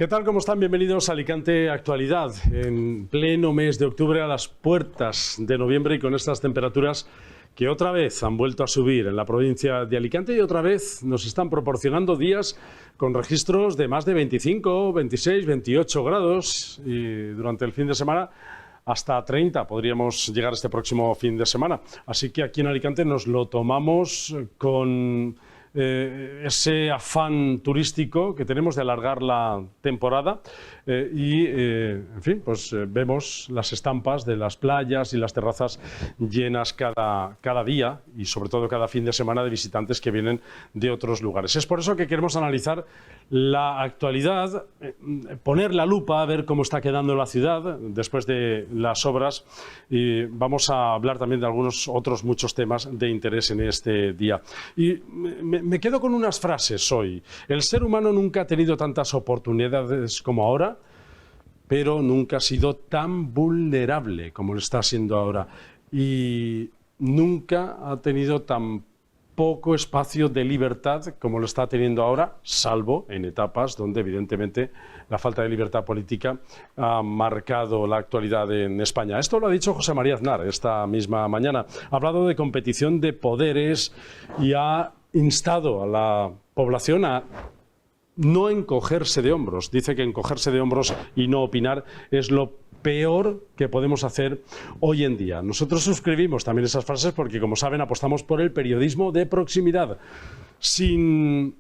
¿Qué tal? ¿Cómo están? Bienvenidos a Alicante Actualidad, en pleno mes de octubre, a las puertas de noviembre, y con estas temperaturas que otra vez han vuelto a subir en la provincia de Alicante, y otra vez nos están proporcionando días con registros de más de 25, 26, 28 grados, y durante el fin de semana hasta 30 podríamos llegar este próximo fin de semana. Así que aquí en Alicante nos lo tomamos con ese afán turístico que tenemos de alargar la temporada en fin, pues vemos las estampas de las playas y las terrazas llenas cada día, y sobre todo cada fin de semana, de visitantes que vienen de otros lugares. Es por eso que queremos analizar la actualidad, poner la lupa a ver cómo está quedando la ciudad después de las obras, y vamos a hablar también de algunos otros muchos temas de interés en este día. Y me quedo con unas frases hoy. El ser humano nunca ha tenido tantas oportunidades como ahora, pero nunca ha sido tan vulnerable como lo está siendo ahora. Y nunca ha tenido tan poco espacio de libertad como lo está teniendo ahora, salvo en etapas donde evidentemente la falta de libertad política ha marcado la actualidad en España. Esto lo ha dicho José María Aznar esta misma mañana. Ha hablado de competición de poderes y ha instado a la población a no encogerse de hombros. Dice que encogerse de hombros y no opinar es lo peor que podemos hacer hoy en día. Nosotros suscribimos también esas frases porque, como saben, apostamos por el periodismo de proximidad, sin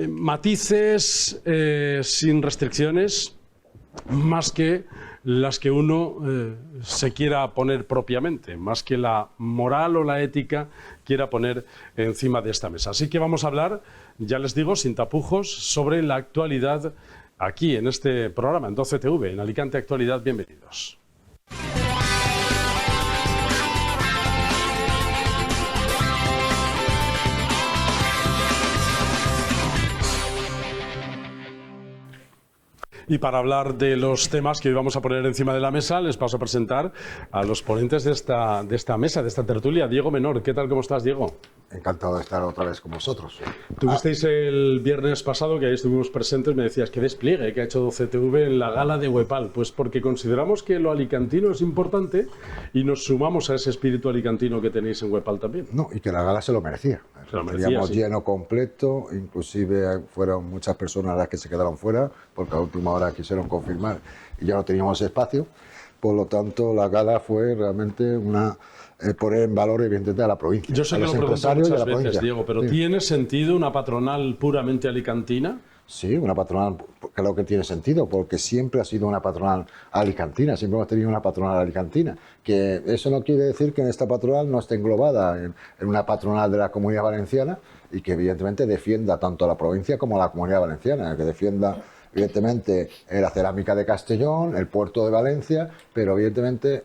matices, sin restricciones, más que las que uno se quiera poner propiamente, más que la moral o la ética quiera poner encima de esta mesa. Así que vamos a hablar, ya les digo, sin tapujos, sobre la actualidad aquí en este programa, en 12TV, en Alicante Actualidad. Bienvenidos. Y para hablar de los temas que hoy vamos a poner encima de la mesa, les paso a presentar a los ponentes de esta mesa, de esta tertulia. Diego Menor, ¿qué tal? ¿Cómo estás, Diego? Encantado de estar otra vez con vosotros. Tuvisteis el viernes pasado, que ahí estuvimos presentes, me decías, qué despliegue que ha hecho 12TV en la gala de Huepal. Pues porque consideramos que lo alicantino es importante y nos sumamos a ese espíritu alicantino que tenéis en Huepal también. No, y que la gala se lo merecía. Teníamos lleno completo, inclusive fueron muchas personas las que se quedaron fuera, porque a última hora quisieron confirmar y ya no teníamos espacio. Por lo tanto, la gala fue realmente poner en valor, evidentemente, a la provincia. Yo sé que lo pregunto muchas veces, Diego, pero sí. ¿Tiene sentido una patronal puramente alicantina? Sí, una patronal, claro que tiene sentido, porque siempre ha sido una patronal alicantina, siempre hemos tenido una patronal alicantina. Que eso no quiere decir que en esta patronal no esté englobada en una patronal de la Comunidad Valenciana, y que evidentemente defienda tanto a la provincia como a la Comunidad Valenciana, que defienda evidentemente la cerámica de Castellón, el puerto de Valencia, pero evidentemente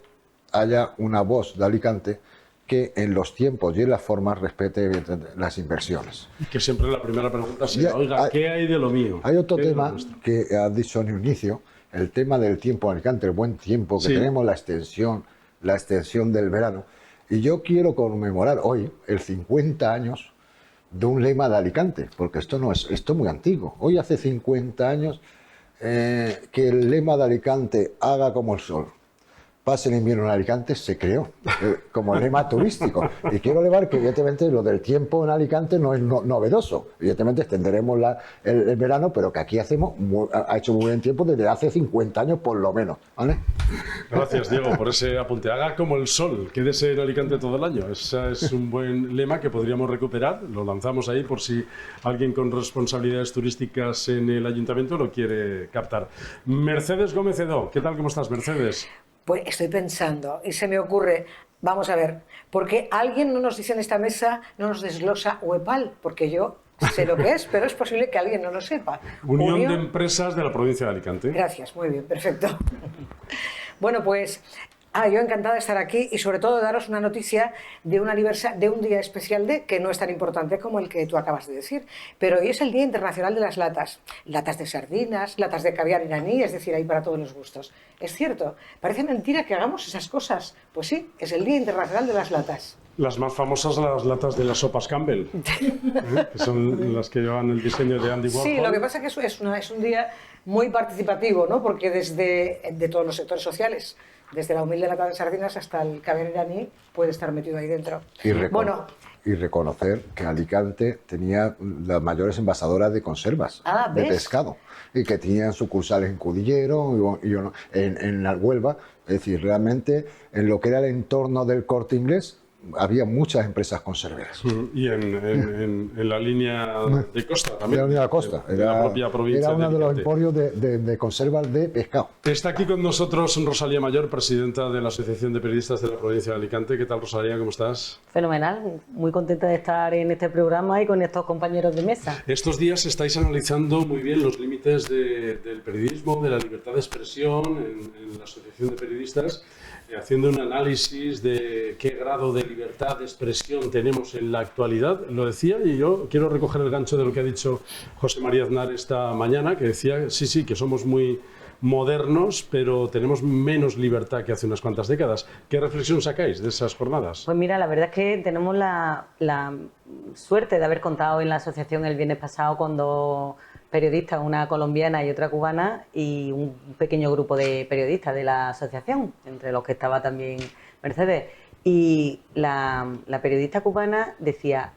haya una voz de Alicante que en los tiempos y en las formas respete las inversiones. Y que siempre la primera pregunta será, oiga, ¿qué hay de lo mío? Hay otro tema que has dicho en un inicio, el tema del tiempo en Alicante, el buen tiempo que tenemos, la extensión del verano. Y yo quiero conmemorar hoy el 50 años de un lema de Alicante, porque esto es muy antiguo. Hoy hace 50 años que el lema de Alicante, haga como el sol, pase el invierno en Alicante, se creó como lema turístico. Y quiero elevar que evidentemente lo del tiempo en Alicante no es novedoso. Evidentemente extenderemos el verano, pero que aquí ha hecho muy buen tiempo desde hace 50 años por lo menos, ¿vale? Gracias, Diego, por ese apunte. Haga como el sol, quédese en Alicante todo el año. Ese es un buen lema que podríamos recuperar. Lo lanzamos ahí por si alguien con responsabilidades turísticas en el ayuntamiento lo quiere captar. Mercedes Gómez Edo, ¿qué tal? ¿Cómo estás, Mercedes? Pues estoy pensando y se me ocurre, vamos a ver, porque alguien no nos dice en esta mesa, no nos desglosa Huepal, porque yo sé lo que es, pero es posible que alguien no lo sepa. Unión de Empresas de la provincia de Alicante. Gracias, muy bien, perfecto. Bueno, pues yo encantada de estar aquí y sobre todo daros una noticia de un día especial que no es tan importante como el que tú acabas de decir, pero hoy es el Día Internacional de las Latas. Latas de sardinas, latas de caviar iraní, es decir, hay para todos los gustos. Es cierto, parece mentira que hagamos esas cosas. Pues sí, es el Día Internacional de las Latas. Las más famosas, las latas de las sopas Campbell, que son las que llevan el diseño de Andy Warhol. Sí, lo que pasa es que es un día muy participativo, ¿no? Porque de todos los sectores sociales, desde la humilde lata de sardinas hasta el caviar iraní, puede estar metido ahí dentro. Y reconocer que Alicante tenía las mayores envasadoras de conservas de pescado, y que tenían sucursales en Cudillero y en la Huelva. Es decir, realmente en lo que era el entorno del Corte Inglés había muchas empresas conserveras. Y en la línea de costa también. En la línea de costa. Era la propia provincia. Era uno de los emporios de conservas de pescado. Está aquí con nosotros Rosalía Mayor, presidenta de la Asociación de Periodistas de la provincia de Alicante. ¿Qué tal, Rosalía? ¿Cómo estás? Fenomenal. Muy contenta de estar en este programa y con estos compañeros de mesa. Estos días estáis analizando muy bien los límites del periodismo, de la libertad de expresión en la Asociación de Periodistas, haciendo un análisis de qué grado de libertad de expresión tenemos en la actualidad. Lo decía, y yo quiero recoger el gancho de lo que ha dicho José María Aznar esta mañana, que decía, sí, que somos muy modernos, pero tenemos menos libertad que hace unas cuantas décadas. ¿Qué reflexión sacáis de esas jornadas? Pues mira, la verdad es que tenemos la suerte de haber contado en la asociación el viernes pasado con dos periodistas, una colombiana y otra cubana, y un pequeño grupo de periodistas de la asociación, entre los que estaba también Mercedes. Y la periodista cubana decía,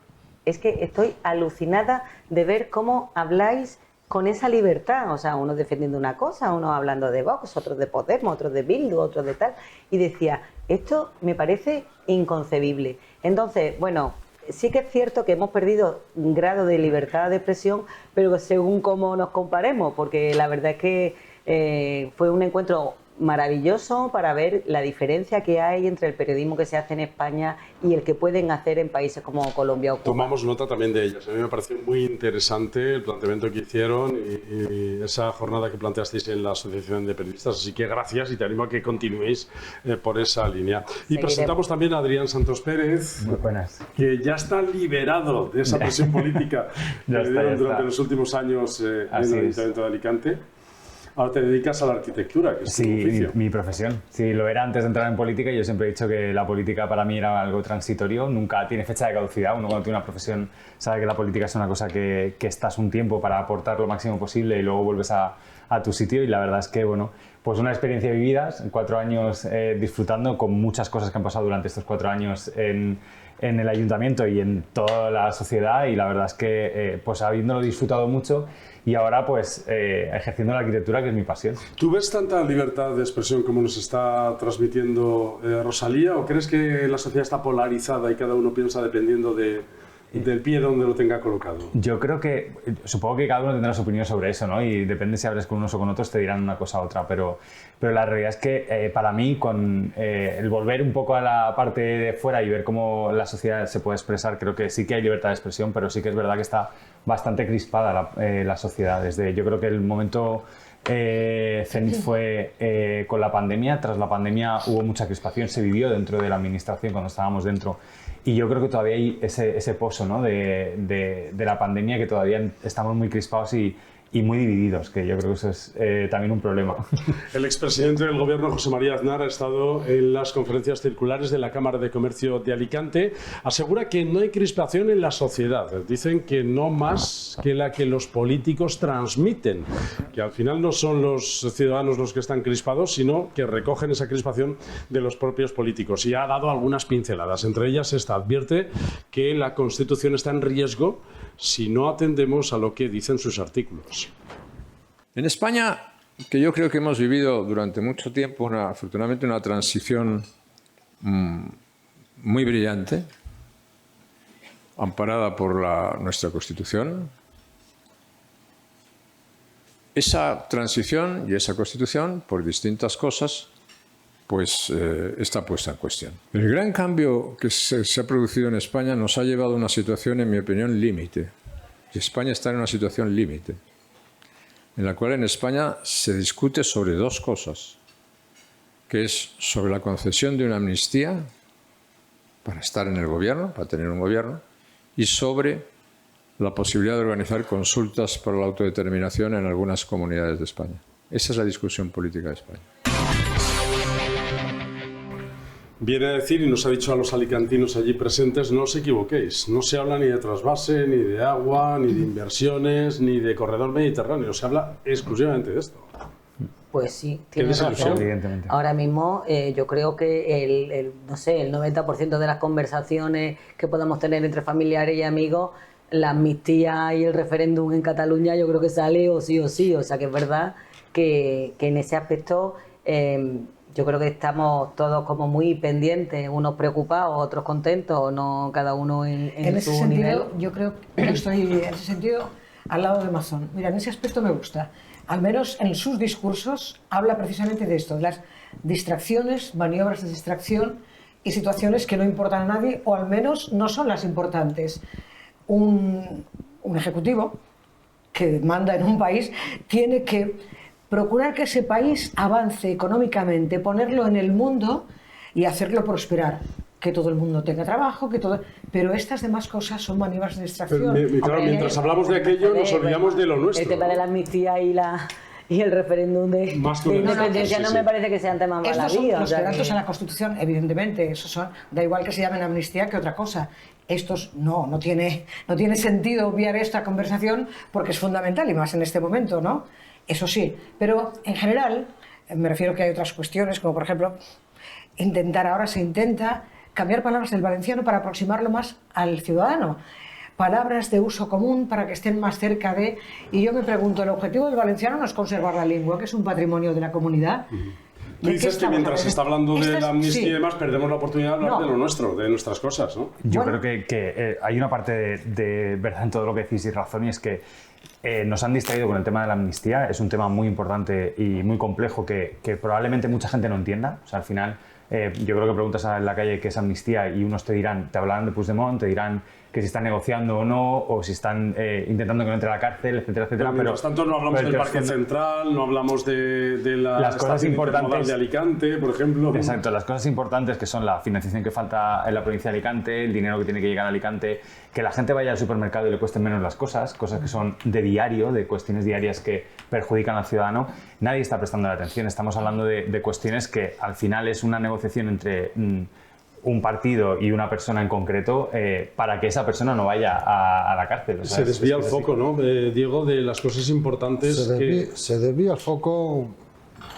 es que estoy alucinada de ver cómo habláis con esa libertad, o sea, unos defendiendo una cosa, unos hablando de Vox, otros de Podemos, otros de Bildu, otros de tal, y decía, esto me parece inconcebible. Entonces, bueno, sí que es cierto que hemos perdido un grado de libertad de expresión, pero según cómo nos comparemos, porque la verdad es que fue un encuentro maravilloso para ver la diferencia que hay entre el periodismo que se hace en España y el que pueden hacer en países como Colombia o Cuba. Tomamos nota también de ellas. A mí me pareció muy interesante el planteamiento que hicieron y esa jornada que planteasteis en la Asociación de Periodistas. Así que gracias y te animo a que continuéis por esa línea. Y presentamos también a Adrián Santos Pérez, muy buenas, que ya está liberado de esa presión política que le dieron durante los últimos años en el Ayuntamiento de Alicante. Ahora te dedicas a la arquitectura, que es tu oficio. Mi profesión. Sí, lo era antes de entrar en política. Yo siempre he dicho que la política para mí era algo transitorio, nunca tiene fecha de caducidad. Uno cuando tiene una profesión sabe que la política es una cosa que estás un tiempo para aportar lo máximo posible y luego vuelves a tu sitio. Y la verdad es que, bueno, pues una experiencia vivida, 4 años disfrutando con muchas cosas que han pasado durante estos 4 años en el ayuntamiento y en toda la sociedad, y la verdad es que pues habiéndolo disfrutado mucho y ahora pues ejerciendo la arquitectura, que es mi pasión. ¿Tú ves tanta libertad de expresión como nos está transmitiendo Rosalía, o crees que la sociedad está polarizada y cada uno piensa dependiendo del pie donde lo tenga colocado? Yo creo que, supongo que cada uno tendrá su opinión sobre eso, ¿no? Y depende si hables con unos o con otros, te dirán una cosa u otra, pero la realidad es que para mí, con el volver un poco a la parte de fuera y ver cómo la sociedad se puede expresar, creo que sí que hay libertad de expresión, pero sí que es verdad que está bastante crispada la sociedad. Yo creo que el momento cenit fue con la pandemia. Tras la pandemia hubo mucha crispación, se vivió dentro de la administración cuando estábamos dentro. Y yo creo que todavía hay ese pozo, ¿no? de la pandemia, que todavía estamos muy crispados y muy divididos, que yo creo que eso es también un problema. El expresidente del Gobierno, José María Aznar, ha estado en las conferencias circulares de la Cámara de Comercio de Alicante. Asegura que no hay crispación en la sociedad. Dicen que no más que la que los políticos transmiten, que al final no son los ciudadanos los que están crispados, sino que recogen esa crispación de los propios políticos. Y ha dado algunas pinceladas. Entre ellas, esta advierte que la Constitución está en riesgo si no atendemos a lo que dicen sus artículos. En España, que yo creo que hemos vivido durante mucho tiempo, afortunadamente, una transición muy brillante, amparada por nuestra Constitución. Esa transición y esa Constitución, por distintas cosas, pues está puesta en cuestión. El gran cambio que se ha producido en España nos ha llevado a una situación, en mi opinión, límite. Y España está en una situación límite, en la cual en España se discute sobre 2 cosas, que es sobre la concesión de una amnistía para estar en el gobierno, para tener un gobierno, y sobre la posibilidad de organizar consultas para la autodeterminación en algunas comunidades de España. Esa es la discusión política de España. viene a decir, y nos ha dicho a los alicantinos allí presentes, no os equivoquéis, no se habla ni de trasvase, ni de agua, ni de inversiones, ni de corredor mediterráneo, se habla exclusivamente de esto. Pues sí, Qué tienes desilusión, razón. evidentemente. Ahora mismo yo creo que no sé, el 90% de las conversaciones que podamos tener entre familiares y amigos, la amnistía y el referéndum en Cataluña yo creo que sale o sí, o sea que es verdad que en ese aspecto yo creo que estamos todos como muy pendientes, unos preocupados, otros contentos, no cada uno en ese su sentido, nivel. yo creo que estoy en ese sentido al lado de Mazón. Mira, en ese aspecto me gusta. Al menos en sus discursos habla precisamente de esto, de las distracciones, maniobras de distracción y situaciones que no importan a nadie, o al menos no son las importantes. Un ejecutivo que manda en un país tiene que procurar que ese país avance económicamente, ponerlo en el mundo y hacerlo prosperar. Que todo el mundo tenga trabajo, pero estas demás cosas son maniobras de distracción. Pero, claro, mientras hablamos de aquello nos olvidamos de lo nuestro. El tema de la amnistía y el referéndum de independencia no me parece que sean temas Estos son baladíos. los quebrantos en la Constitución, evidentemente, esos son, da igual que se llamen amnistía que otra cosa. Estos no tiene sentido obviar esta conversación porque es fundamental y más en este momento, ¿no? Eso sí, pero en general, me refiero que hay otras cuestiones, como por ejemplo, ahora se intenta cambiar palabras del valenciano para aproximarlo más al ciudadano. Palabras de uso común para que estén más cerca de... Y yo me pregunto, ¿el objetivo del valenciano no es conservar la lengua, que es un patrimonio de la comunidad? Tú dices que mientras se está hablando de la amnistía y demás, perdemos la oportunidad de hablar de lo nuestro, de nuestras cosas, ¿no? Yo creo que hay una parte de verdad en todo lo que decís y razón, y es que nos han distraído con el tema de la amnistía. Es un tema muy importante y muy complejo que probablemente mucha gente no entienda. O sea, al final, yo creo que preguntas en la calle qué es amnistía y unos te hablarán de Puigdemont, te dirán que si están negociando o no, o si están intentando que no entre a la cárcel, etcétera, etcétera. Pero mientras tanto no hablamos del Parque Central, no hablamos de las cosas importantes de Alicante, por ejemplo. Exacto, las cosas importantes que son la financiación que falta en la provincia de Alicante, el dinero que tiene que llegar a Alicante, que la gente vaya al supermercado y le cuesten menos las cosas que son de diario, de cuestiones diarias que perjudican al ciudadano. Nadie está prestando la atención. Estamos hablando de cuestiones que al final es una negociación entre un partido y una persona en concreto para que esa persona no vaya a la cárcel. O sea, se desvía el foco, ¿no, Diego, de las cosas importantes? Se desvía el foco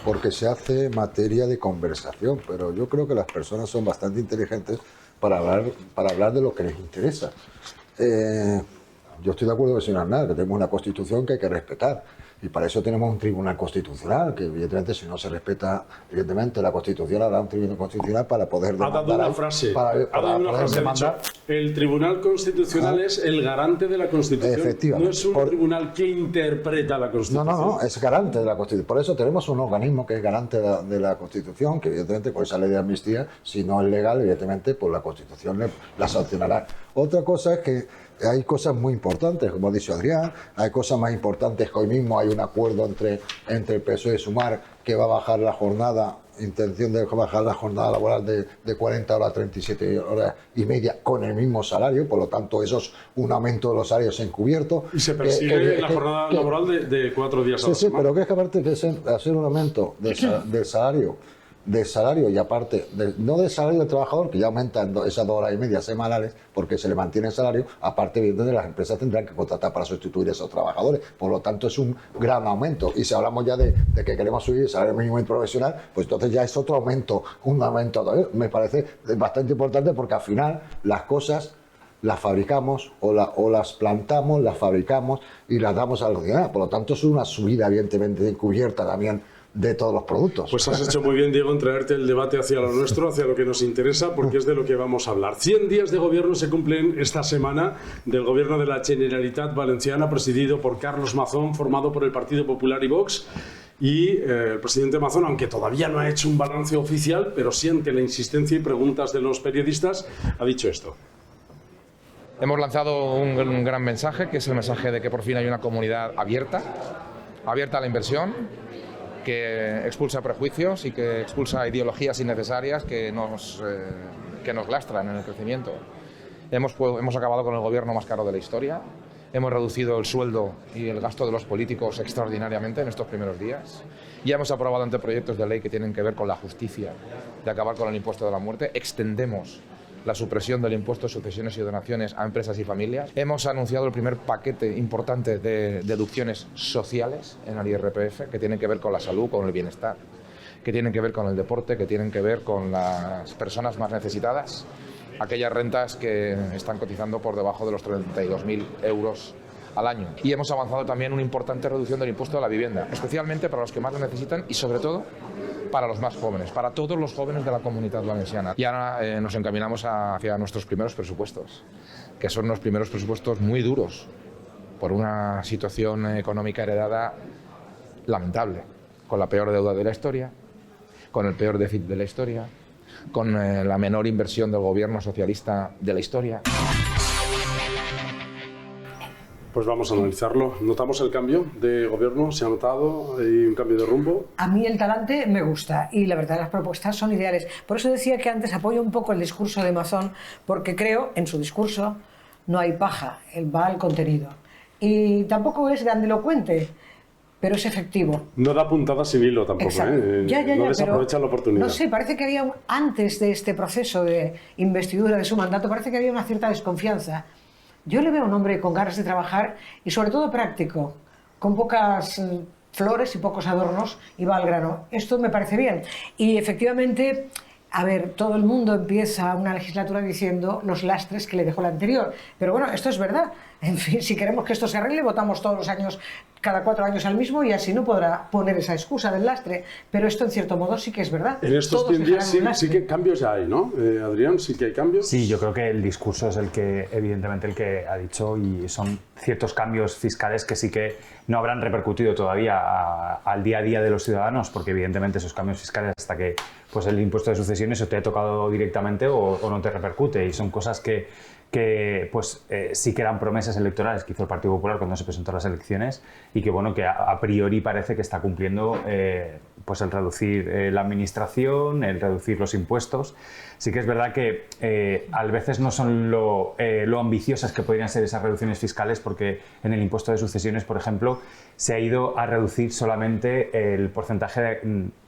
porque se hace materia de conversación, pero yo creo que las personas son bastante inteligentes para hablar de lo que les interesa. Yo estoy de acuerdo con el señor Aznar, que tenemos una Constitución que hay que respetar. Y para eso tenemos un tribunal constitucional, que evidentemente si no se respeta evidentemente la Constitución, habrá un tribunal constitucional para poder demandar. Ha dado una frase, ha dicho, el tribunal constitucional es el garante de la Constitución. Efectivamente. No es un tribunal que interpreta la Constitución. No, es garante de la Constitución. Por eso tenemos un organismo que es garante de la Constitución, que evidentemente con esa ley de amnistía, si no es legal, evidentemente pues la Constitución la sancionará. Otra cosa es que hay cosas muy importantes, como ha dicho Adrián, hay cosas más importantes que hoy mismo hay un acuerdo entre el PSOE y Sumar que va a bajar la jornada, intención de bajar la jornada laboral de 40 horas a 37 horas y media con el mismo salario, por lo tanto eso es un aumento de los salarios encubiertos. Y se persigue la jornada laboral de 4 días a la semana. Sí, pero que es que aparte de hacer un aumento del salario y aparte, no del salario del trabajador, que ya aumenta esas 2 horas y media semanales, porque se le mantiene el salario, aparte evidentemente las empresas tendrán que contratar para sustituir a esos trabajadores, por lo tanto es un gran aumento. Y si hablamos ya de que queremos subir el salario mínimo profesional, pues entonces ya es otro aumento, un aumento todavía. Me parece bastante importante porque al final las cosas las fabricamos o las plantamos, las fabricamos y las damos a los ciudadanos, por lo tanto es una subida evidentemente encubierta también de todos los productos. Pues has hecho muy bien, Diego, en traerte el debate hacia lo nuestro, hacia lo que nos interesa, porque es de lo que vamos a hablar. 100 días de gobierno se cumplen esta semana del gobierno de la Generalitat Valenciana, presidido por Carlos Mazón, formado por el Partido Popular y Vox. Y el presidente Mazón, aunque todavía no ha hecho un balance oficial, pero sí ante la insistencia y preguntas de los periodistas, ha dicho esto. Hemos lanzado un gran mensaje, que es el mensaje de que por fin hay una comunidad abierta a la inversión, que expulsa prejuicios y que expulsa ideologías innecesarias que nos lastran en el crecimiento. Hemos acabado con el gobierno más caro de la historia. Hemos reducido el sueldo y el gasto de los políticos extraordinariamente en estos primeros días. Ya hemos aprobado anteproyectos de ley que tienen que ver con la justicia, de acabar con el impuesto de la muerte. Extendemos la supresión del impuesto de sucesiones y donaciones a empresas y familias. Hemos anunciado el primer paquete importante de deducciones sociales en el IRPF, que tienen que ver con la salud, con el bienestar, que tienen que ver con el deporte, que tienen que ver con las personas más necesitadas, aquellas rentas que están cotizando por debajo de los 32.000 euros al año. Y hemos avanzado también una importante reducción del impuesto a la vivienda, especialmente para los que más lo necesitan y sobre todo para los más jóvenes, para todos los jóvenes de la comunidad valenciana. Y ahora nos encaminamos hacia nuestros primeros presupuestos, que son unos primeros presupuestos muy duros por una situación económica heredada lamentable, con la peor deuda de la historia, con el peor déficit de la historia, con la menor inversión del gobierno socialista de la historia. Pues vamos a analizarlo. ¿Notamos el cambio de gobierno? ¿Se ha notado? ¿Hay un cambio de rumbo? A mí el talante me gusta y la verdad las propuestas son ideales. Por eso decía que antes apoyo un poco el discurso de Mazón, porque creo en su discurso no hay paja, él va al contenido. Y tampoco es grandilocuente, pero es efectivo. No da puntada sin hilo tampoco, ¿eh? No desaprovecha la oportunidad. No sé, parece que había, antes de este proceso de investidura de su mandato, parece que había una cierta desconfianza. Yo le veo a un hombre con ganas de trabajar y sobre todo práctico, con pocas flores y pocos adornos y va al grano. Esto me parece bien. Y efectivamente, a ver, todo el mundo empieza una legislatura diciendo los lastres que le dejó la anterior. Pero bueno, esto es verdad. En fin, si queremos que esto se arregle, votamos todos los años, cada 4 años al mismo y así no podrá poner esa excusa del lastre. Pero esto en cierto modo sí que es verdad. En estos 100 días sí que cambios ya hay, ¿no? Adrián, sí que hay cambios. Sí, yo creo que el discurso es el que, evidentemente, el que ha dicho, y son ciertos cambios fiscales que sí que no habrán repercutido todavía al día a día de los ciudadanos, porque evidentemente esos cambios fiscales, hasta que pues el impuesto de sucesiones o te ha tocado directamente o no te repercute, y son cosas que pues sí que eran promesas electorales que hizo el Partido Popular cuando se presentó a las elecciones y que bueno, que a priori parece que está cumpliendo pues el reducir la administración, el reducir los impuestos. Sí que es verdad que a veces no son lo ambiciosas que podrían ser esas reducciones fiscales, porque en el impuesto de sucesiones, por ejemplo, se ha ido a reducir solamente el porcentaje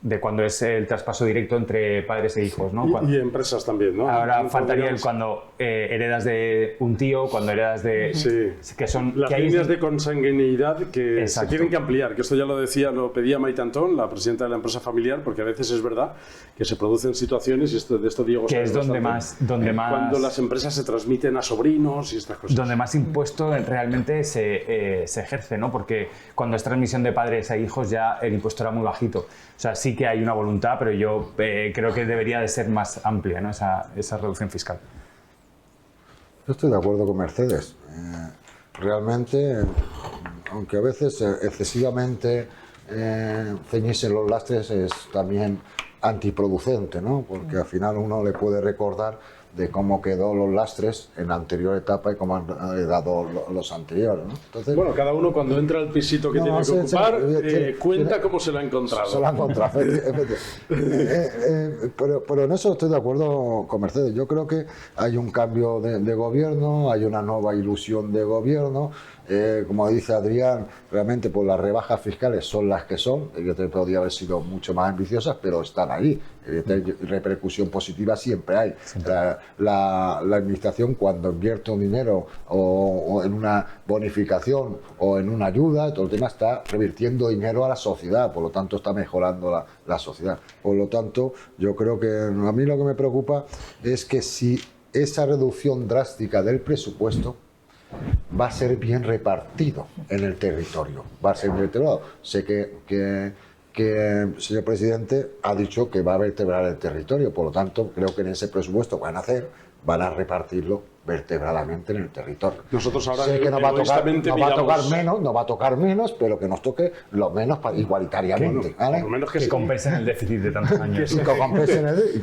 de cuando es el traspaso directo entre padres e hijos, ¿no? Y empresas también, ¿no? Ahora faltaría cuando heredas de un tío, cuando heredas de... Sí. Que son, las que líneas de consanguinidad que Exacto. se tienen que ampliar, que esto ya lo pedía Maite Antón, la presidenta de la empresa familiar, porque a veces es verdad que se producen situaciones, y de esto Diego que es donde más cuando las empresas se transmiten a sobrinos y estas cosas. Donde más impuesto realmente se ejerce, ¿no? Porque cuando es transmisión de padres a hijos ya el impuesto era muy bajito. O sea, sí que hay una voluntad, pero yo creo que debería de ser más amplia, ¿no? esa reducción fiscal. Yo estoy de acuerdo con Mercedes. Realmente, aunque a veces excesivamente ceñirse los lastres es también antiproducente, ¿no? Porque al final uno le puede recordar de cómo quedó los lastres en la anterior etapa y cómo han dado los anteriores, ¿no? Entonces, bueno, cada uno cuando entra al pisito que tiene que ocupar cuenta cómo se lo ha encontrado. Se lo ha encontrado, pero en eso estoy de acuerdo con Mercedes. Yo creo que hay un cambio de gobierno, hay una nueva ilusión de gobierno. Como dice Adrián, realmente pues las rebajas fiscales son las que son. Evidentemente podría haber sido mucho más ambiciosas, pero están ahí. Repercusión positiva siempre hay. La administración, cuando invierte un dinero o en una bonificación o en una ayuda, todo el tema está revirtiendo dinero a la sociedad, por lo tanto está mejorando la sociedad. Por lo tanto, yo creo que a mí lo que me preocupa es que si esa reducción drástica del presupuesto va a ser bien repartido en el territorio, va a ser bien vertebrado. Sé que el señor presidente ha dicho que va a vertebrar el territorio, por lo tanto creo que en ese presupuesto van a repartirlo vertebradamente en el territorio. Nosotros ahora sé que no va a tocar menos, pero que nos toque lo menos igualitariamente. Bueno, ¿vale? por lo menos que compensen el déficit de tantos años. Y que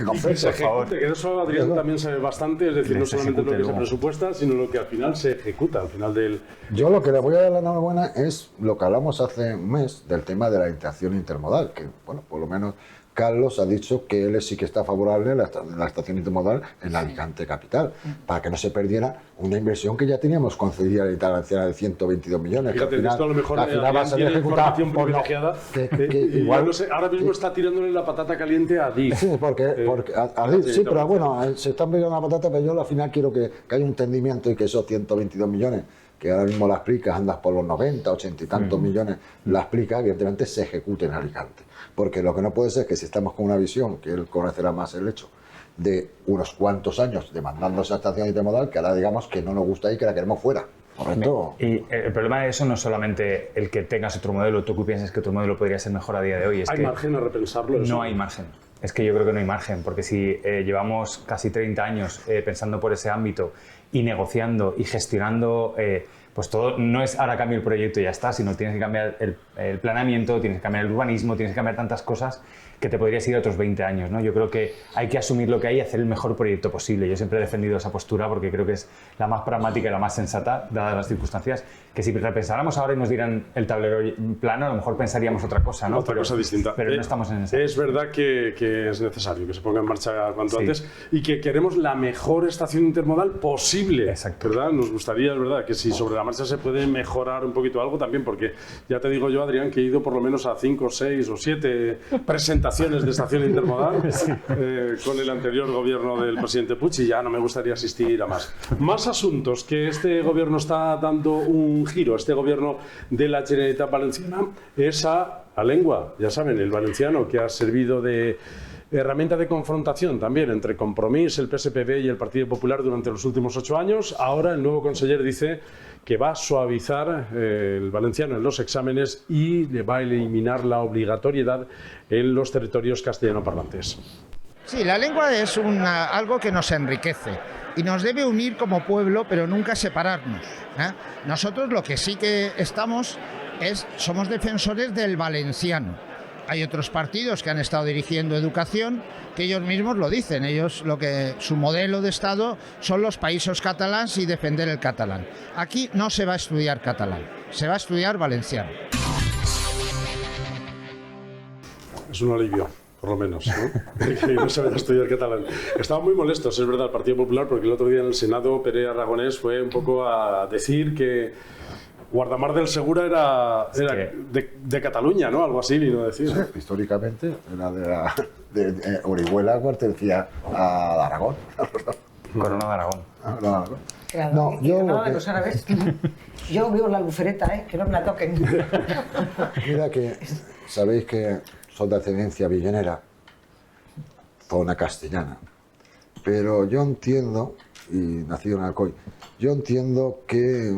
compensen por favor. Que eso Adrián también sabe bastante, es decir, no solamente lo que se presupuesta, sino lo que al final se ejecuta, al final del... Yo lo que le voy a dar la enhorabuena es lo que hablamos hace un mes del tema de la interacción intermodal, que bueno, por lo menos Carlos ha dicho que él sí que está favorable a la estación intermodal en Alicante capital, para que no se perdiera una inversión que ya teníamos concedida a la Unidad Valenciana de 122 millones. Fíjate, al final, esto a lo mejor al final va a ser tiene ejecutada información por privilegiada. Igual, no sé, ahora mismo está tirándole la patata caliente a Adif. Sí, sí, pero bueno, se están peleando la patata, pero yo al final quiero que haya un entendimiento y que esos 122 millones, que ahora mismo las PRICAS andas por los 90, 80 y tantos millones, las PRICAS evidentemente se ejecuten en Alicante. Porque lo que no puede ser es que si estamos con una visión, que él conocerá más el hecho, de unos cuantos años demandando esa estación intermodal, que ahora digamos que no nos gusta y que la queremos fuera. ¿Correcto? Y el problema de eso no es solamente el que tengas otro modelo, tú que piensas que otro modelo podría ser mejor a día de hoy. Es ¿Hay que margen a repensarlo? no hay margen. Es que yo creo que no hay margen, porque si llevamos casi 30 años pensando por ese ámbito y negociando y gestionando, pues todo no es ahora cambio el proyecto y ya está, sino tienes que cambiar el planeamiento, tienes que cambiar el urbanismo, tienes que cambiar tantas cosas que te podrías ir a otros 20 años, ¿no? Yo creo que hay que asumir lo que hay y hacer el mejor proyecto posible. Yo siempre he defendido esa postura porque creo que es la más pragmática y la más sensata, dadas las circunstancias, que si repensáramos ahora y nos dieran el tablero plano, a lo mejor pensaríamos otra cosa, ¿no? Otra cosa distinta. Pero no estamos en esa. Es verdad que es necesario que se ponga en marcha cuanto antes y que queremos la mejor estación intermodal posible. Exacto. ¿Verdad? Nos gustaría, es verdad, que si sobre la marcha se puede mejorar un poquito algo también, porque ya te digo yo, Adrián, que he ido por lo menos a 5, 6 o 7 presentaciones de estación intermodal con el anterior gobierno del presidente Puig y ya no me gustaría asistir a más. Más asuntos que este gobierno está dando un giro, este gobierno de la Generalitat Valenciana, es a la lengua, ya saben, el valenciano, que ha servido de herramienta de confrontación también entre Compromís, el PSPB y el Partido Popular durante los últimos 8 años. Ahora el nuevo conseller dice que va a suavizar el valenciano en los exámenes y le va a eliminar la obligatoriedad en los territorios castellanoparlantes. Sí, la lengua es algo que nos enriquece y nos debe unir como pueblo, pero nunca separarnos, ¿eh? Nosotros lo que sí que somos defensores del valenciano. Hay otros partidos que han estado dirigiendo educación que ellos mismos lo dicen. Su modelo de Estado son los països catalans y defender el catalán. Aquí no se va a estudiar catalán, se va a estudiar valenciano. Es un alivio, por lo menos, ¿no? Que no se vaya a estudiar catalán. Estaban muy molestos, es verdad, el Partido Popular, porque el otro día en el Senado Pere Aragonés fue un poco a decir que Guardamar del Segura era de Cataluña, ¿no? Algo así, vino a decir. Sí, históricamente era de Orihuela pertenecía a Aragón. Corona de Aragón. Claro, de los árabes. Yo vivo en la Albufereta, que no me la toquen. Mira que sabéis que son de ascendencia villenera, zona castellana, pero yo entiendo, y nacido en Alcoy, yo entiendo que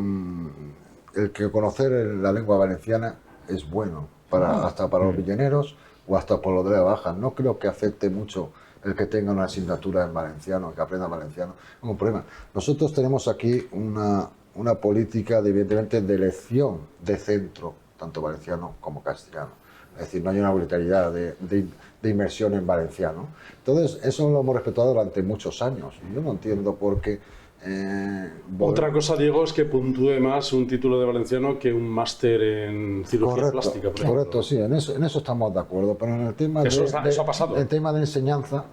el que conocer la lengua valenciana es bueno, hasta para los villeneros o hasta por los de la baja. No creo que afecte mucho el que tenga una asignatura en valenciano, que aprenda valenciano. No hay un problema. Nosotros tenemos aquí una política, evidentemente, de elección de centro, tanto valenciano como castellano. Es decir, no hay una obligatoriedad de inmersión en valenciano. Entonces, eso lo hemos respetado durante muchos años. Y yo no entiendo por qué. Otra cosa, Diego, es que puntúe más un título de valenciano que un máster en cirugía plástica. Por ejemplo. Correcto, sí, en eso estamos de acuerdo. Pero en el tema eso ha pasado. El tema de enseñanza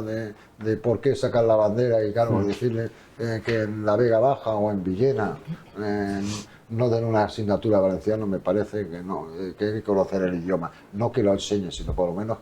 de por qué sacar la bandera y claro, decirle que en la Vega Baja o en Villena no den una asignatura valenciana, me parece que no, que hay que conocer el idioma, no que lo enseñe, sino por lo menos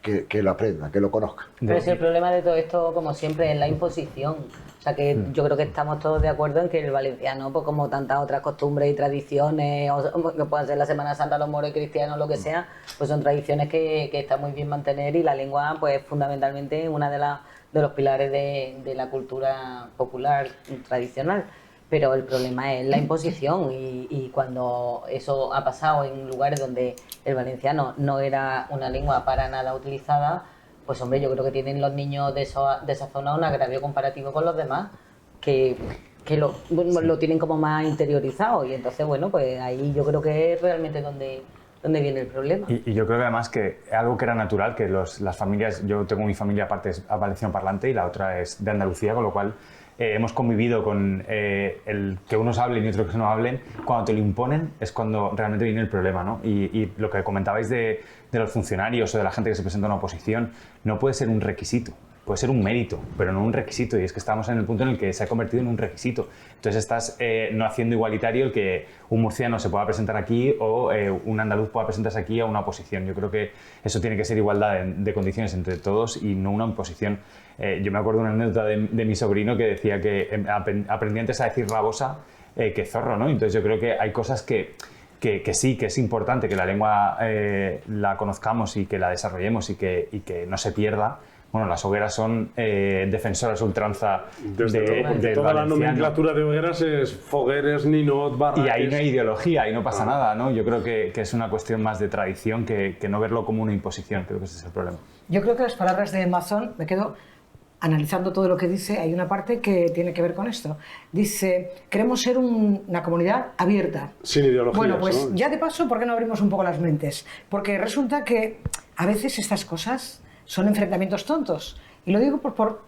que lo aprenda, que lo conozca. Pero si el problema de todo esto, como siempre, es la imposición. O sea que yo creo que estamos todos de acuerdo en que el valenciano, pues como tantas otras costumbres y tradiciones, o que puedan ser la Semana Santa, los moros y cristianos, lo que sea, pues son tradiciones que está muy bien mantener y la lengua, pues fundamentalmente una de los pilares de la cultura popular tradicional. Pero el problema es la imposición y cuando eso ha pasado en lugares donde el valenciano no era una lengua para nada utilizada, pues hombre, yo creo que tienen los niños de esa zona un agravio comparativo con los demás, que lo tienen como más interiorizado y entonces, bueno, pues ahí yo creo que es realmente donde viene el problema. Y yo creo que además que algo que era natural, que las familias, yo tengo mi familia aparte es valenciano parlante y la otra es de Andalucía, con lo cual hemos convivido con el que unos hablen y otros que no hablen, cuando te lo imponen es cuando realmente viene el problema, ¿no? Y lo que comentabais de los funcionarios o de la gente que se presenta a una oposición, no puede ser un requisito. Puede ser un mérito, pero no un requisito, y es que estamos en el punto en el que se ha convertido en un requisito. Entonces estás no haciendo igualitario el que un murciano se pueda presentar aquí o un andaluz pueda presentarse aquí a una oposición. Yo creo que eso tiene que ser igualdad de condiciones entre todos y no una imposición. Yo me acuerdo de una anécdota de mi sobrino que decía que aprendí antes a decir rabosa que zorro, ¿no? Entonces yo creo que hay cosas que sí, que es importante que la lengua la conozcamos y que la desarrollemos y que no se pierda. Bueno, las hogueras son defensoras ultranza de toda la nomenclatura de hogueras es fogueres, ninot, barraques. Y ahí no hay ideología, ahí no pasa nada, ¿no? Yo creo que es una cuestión más de tradición que no verlo como una imposición. Creo que ese es el problema. Yo creo que las palabras de Mazón, me quedo analizando todo lo que dice, hay una parte que tiene que ver con esto. Dice, queremos ser una comunidad abierta. Sin ideologías. Bueno, pues ¿no? ya de paso, ¿por qué no abrimos un poco las mentes? Porque resulta que a veces estas cosas son enfrentamientos tontos. Y lo digo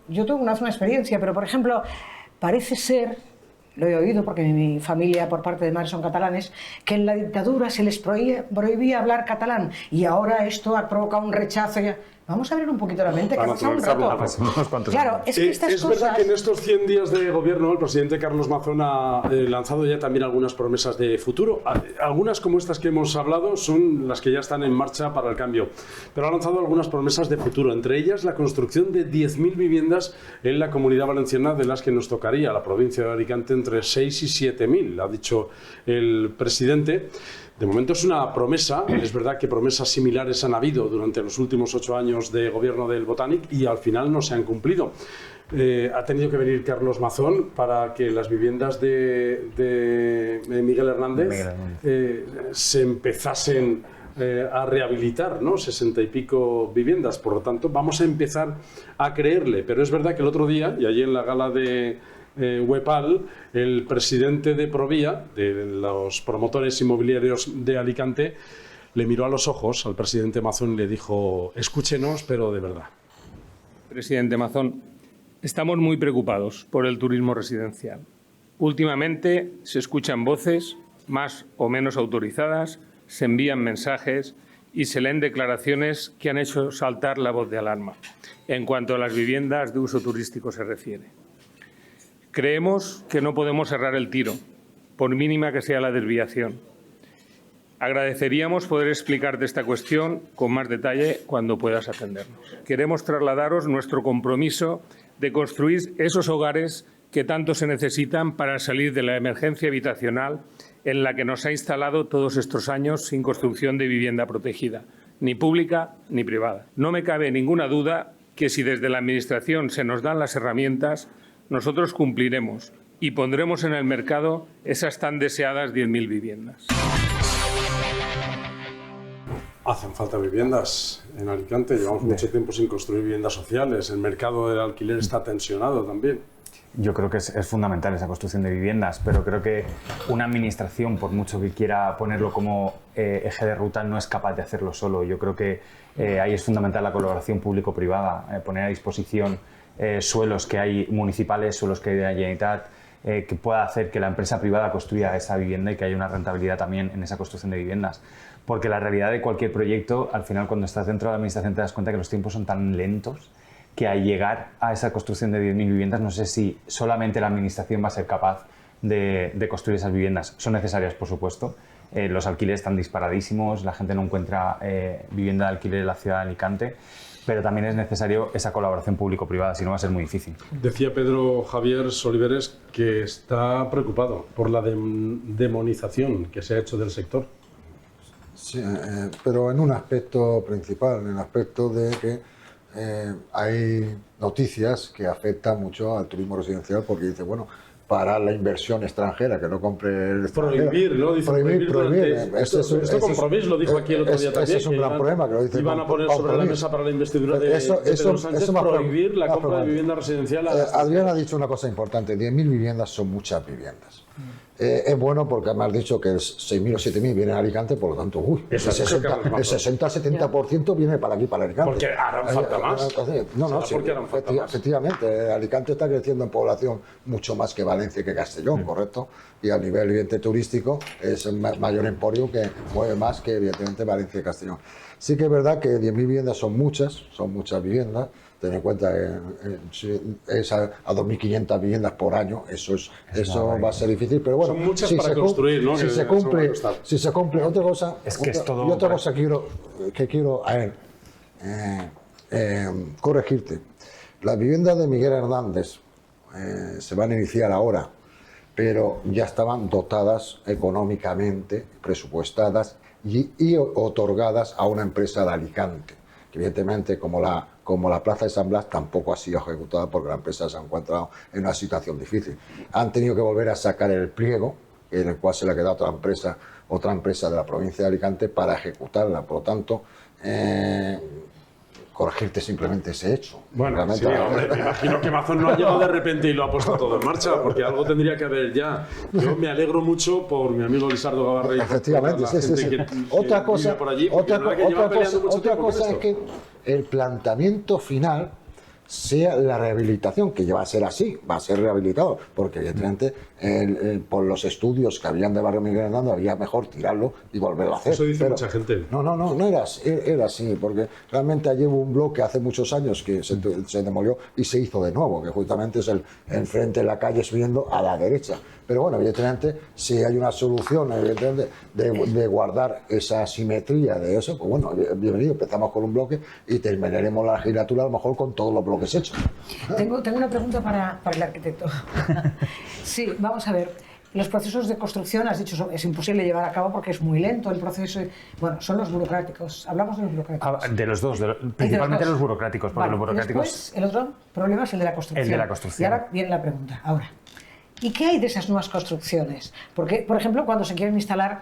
yo tengo una experiencia, pero por ejemplo, parece ser, lo he oído porque mi familia por parte de madre son catalanes, que en la dictadura se les prohibía hablar catalán y ahora esto ha provocado un rechazo. Vamos a abrir un poquito la mente, que ha pasado un rato. Claro, es que estas es cosas... verdad que en estos 100 días de gobierno el presidente Carlos Mazón ha lanzado ya también algunas promesas de futuro. Algunas como estas que hemos hablado son las que ya están en marcha para el cambio. Pero ha lanzado algunas promesas de futuro, entre ellas la construcción de 10.000 viviendas en la Comunidad Valenciana, de las que nos tocaría la provincia de Alicante entre 6 y 7.000, ha dicho el presidente. De momento es una promesa, es verdad que promesas similares han habido durante los últimos 8 años de gobierno del Botanic y al final no se han cumplido. Ha tenido que venir Carlos Mazón para que las viviendas de Miguel Hernández se empezasen a rehabilitar, ¿no? 60 y pico viviendas. Por lo tanto, vamos a empezar a creerle. Pero es verdad que el otro día, y allí en la gala de Huepal, el presidente de Provía, de los promotores inmobiliarios de Alicante, le miró a los ojos al presidente Mazón y le dijo: escúchenos, pero de verdad. Presidente Mazón, estamos muy preocupados por el turismo residencial. Últimamente se escuchan voces, más o menos autorizadas, se envían mensajes y se leen declaraciones que han hecho saltar la voz de alarma en cuanto a las viviendas de uso turístico se refiere. Creemos que no podemos cerrar el tiro, por mínima que sea la desviación. Agradeceríamos poder explicarte esta cuestión con más detalle cuando puedas atendernos. Queremos trasladaros nuestro compromiso de construir esos hogares que tanto se necesitan para salir de la emergencia habitacional en la que nos ha instalado todos estos años sin construcción de vivienda protegida, ni pública ni privada. No me cabe ninguna duda que si desde la Administración se nos dan las herramientas, nosotros cumpliremos y pondremos en el mercado esas tan deseadas 10.000 viviendas. Hacen falta viviendas en Alicante, llevamos mucho tiempo sin construir viviendas sociales, el mercado del alquiler está tensionado también. Yo creo que es fundamental esa construcción de viviendas, pero creo que una administración, por mucho que quiera ponerlo como eje de ruta, no es capaz de hacerlo solo. Yo creo que ahí es fundamental la colaboración público-privada, poner a disposición suelos que hay municipales, suelos que hay de la Generalitat, que pueda hacer que la empresa privada construya esa vivienda y que haya una rentabilidad también en esa construcción de viviendas. Porque la realidad de cualquier proyecto, al final cuando estás dentro de la administración te das cuenta que los tiempos son tan lentos que al llegar a esa construcción de 10.000 viviendas no sé si solamente la administración va a ser capaz de construir esas viviendas. Son necesarias, por supuesto. Los alquileres están disparadísimos, la gente no encuentra vivienda de alquiler en la ciudad de Alicante, pero también es necesario esa colaboración público-privada, si no va a ser muy difícil. Decía Pedro Javier Soliveres que está preocupado por la demonización que se ha hecho del sector. Sí, pero en un aspecto principal, en el aspecto de que hay noticias que afectan mucho al turismo residencial porque dice, bueno, para la inversión extranjera, que no compre el extranjero. Prohibir, ¿no? Dice prohibir. Esto Compromís lo dijo aquí el otro día también. Ese es un gran problema. Que lo dice iban a poner sobre la mesa para la investidura de Pedro Sánchez prohibir la compra de vivienda residencial. Adrián ha dicho una cosa importante, 10.000 viviendas son muchas viviendas. Es bueno porque me has dicho que el 6.000 o 7.000 vienen a Alicante, por lo tanto, el 60-70% viene para aquí, para Alicante. Porque harán falta más. No, sí, efectivamente, Alicante está creciendo en población mucho más que Valencia y que Castellón, ¿correcto? Y a nivel evidente turístico es un mayor emporio que mueve más que evidentemente Valencia y Castellón. Sí que es verdad que 10.000 viviendas son muchas viviendas. Ten en cuenta que es a 2.500 viviendas por año, eso va a ser difícil, pero bueno, son muchas para construir, ¿no? Si se cumple, otra cosa, otra cosa que quiero corregirte. Las viviendas de Miguel Hernández se van a iniciar ahora, pero ya estaban dotadas económicamente, presupuestadas y otorgadas a una empresa de Alicante, que evidentemente como la Plaza de San Blas tampoco ha sido ejecutada porque la empresa se ha encontrado en una situación difícil. Han tenido que volver a sacar el pliego, en el cual se le ha quedado otra empresa de la provincia de Alicante para ejecutarla. Por lo tanto, corregirte simplemente ese hecho. Bueno, sí, hombre, me imagino que Mazón no ha llegado de repente y lo ha puesto todo en marcha, porque algo tendría que haber ya. Yo me alegro mucho por mi amigo Lisardo Gavarrey. Efectivamente, sí. Otra cosa es que el planteamiento final sea la rehabilitación, que ya va a ser así, va a ser rehabilitado, porque evidentemente por los estudios que habían de Barrio Miguel Hernández había mejor tirarlo y volverlo a hacer. Eso dice mucha gente. No era así, porque realmente allí hubo un bloque hace muchos años que se demolió y se hizo de nuevo, que justamente es el enfrente de la calle subiendo a la derecha. Pero bueno, evidentemente, si hay una solución evidentemente, de guardar esa simetría de eso, pues bueno, bienvenido, empezamos con un bloque y terminaremos la legislatura a lo mejor con todos los bloques hechos. Tengo una pregunta para el arquitecto. Sí, vamos a ver. Los procesos de construcción, has dicho, es imposible llevar a cabo porque es muy lento el proceso. Bueno, son los burocráticos. Hablamos de los burocráticos. De los dos, principalmente los burocráticos. Porque vale, los burocráticos... Después, el otro problema es el de la construcción. El de la construcción. Y ahora viene la pregunta. ¿Y qué hay de esas nuevas construcciones? Porque, por ejemplo, cuando se quieren instalar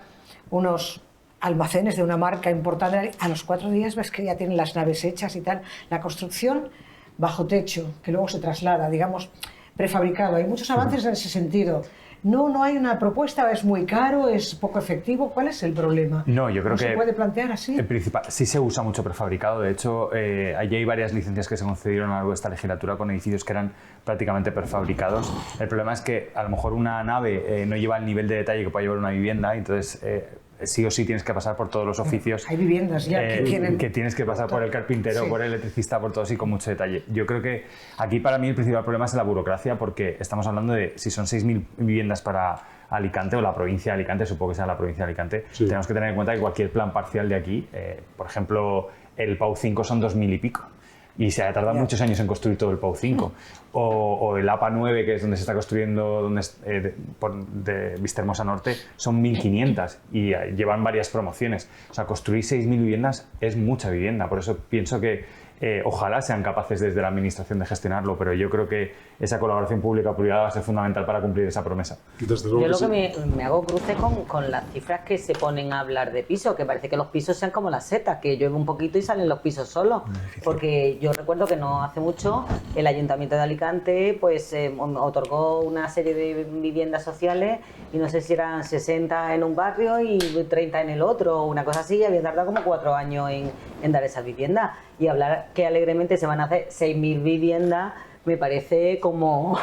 unos almacenes de una marca importante, a los 4 días ves que ya tienen las naves hechas y tal. La construcción bajo techo, que luego se traslada, digamos, prefabricado. Hay muchos avances en ese sentido. No hay una propuesta, es muy caro, es poco efectivo. ¿Cuál es el problema? No, yo creo que se puede plantear así. En principal, sí se usa mucho prefabricado. De hecho, allí hay varias licencias que se concedieron a lo largo de esta legislatura con edificios que eran prácticamente prefabricados. El problema es que a lo mejor una nave no lleva el nivel de detalle que puede llevar una vivienda, entonces sí o sí tienes que pasar por todos los oficios. Hay viviendas ya que tienen... Que tienes que pasar por el carpintero, por el electricista, por todos y con mucho detalle. Yo creo que aquí para mí el principal problema es la burocracia, porque estamos hablando de si son 6.000 viviendas para Alicante o la provincia de Alicante, supongo que sea la provincia de Alicante, tenemos que tener en cuenta que cualquier plan parcial de aquí, por ejemplo, el PAU 5 son 2.000 y pico. Y se ha tardado muchos años en construir todo el PAU 5. O el APA 9, que es donde se está construyendo de Vistahermosa Norte, son 1.500 y llevan varias promociones. O sea, construir 6.000 viviendas es mucha vivienda. Por eso pienso que ojalá sean capaces desde la Administración de gestionarlo, pero yo creo que esa colaboración pública-privada va a ser fundamental para cumplir esa promesa. Yo lo que me hago cruce con las cifras que se ponen a hablar de pisos, que parece que los pisos sean como las setas, que llueve un poquito y salen los pisos solos. Porque yo recuerdo que no hace mucho el Ayuntamiento de Alicante pues otorgó una serie de viviendas sociales y no sé si eran 60 en un barrio y 30 en el otro, una cosa así, y había tardado como 4 años en dar esas viviendas. Y hablar que alegremente se van a hacer 6.000 viviendas me parece como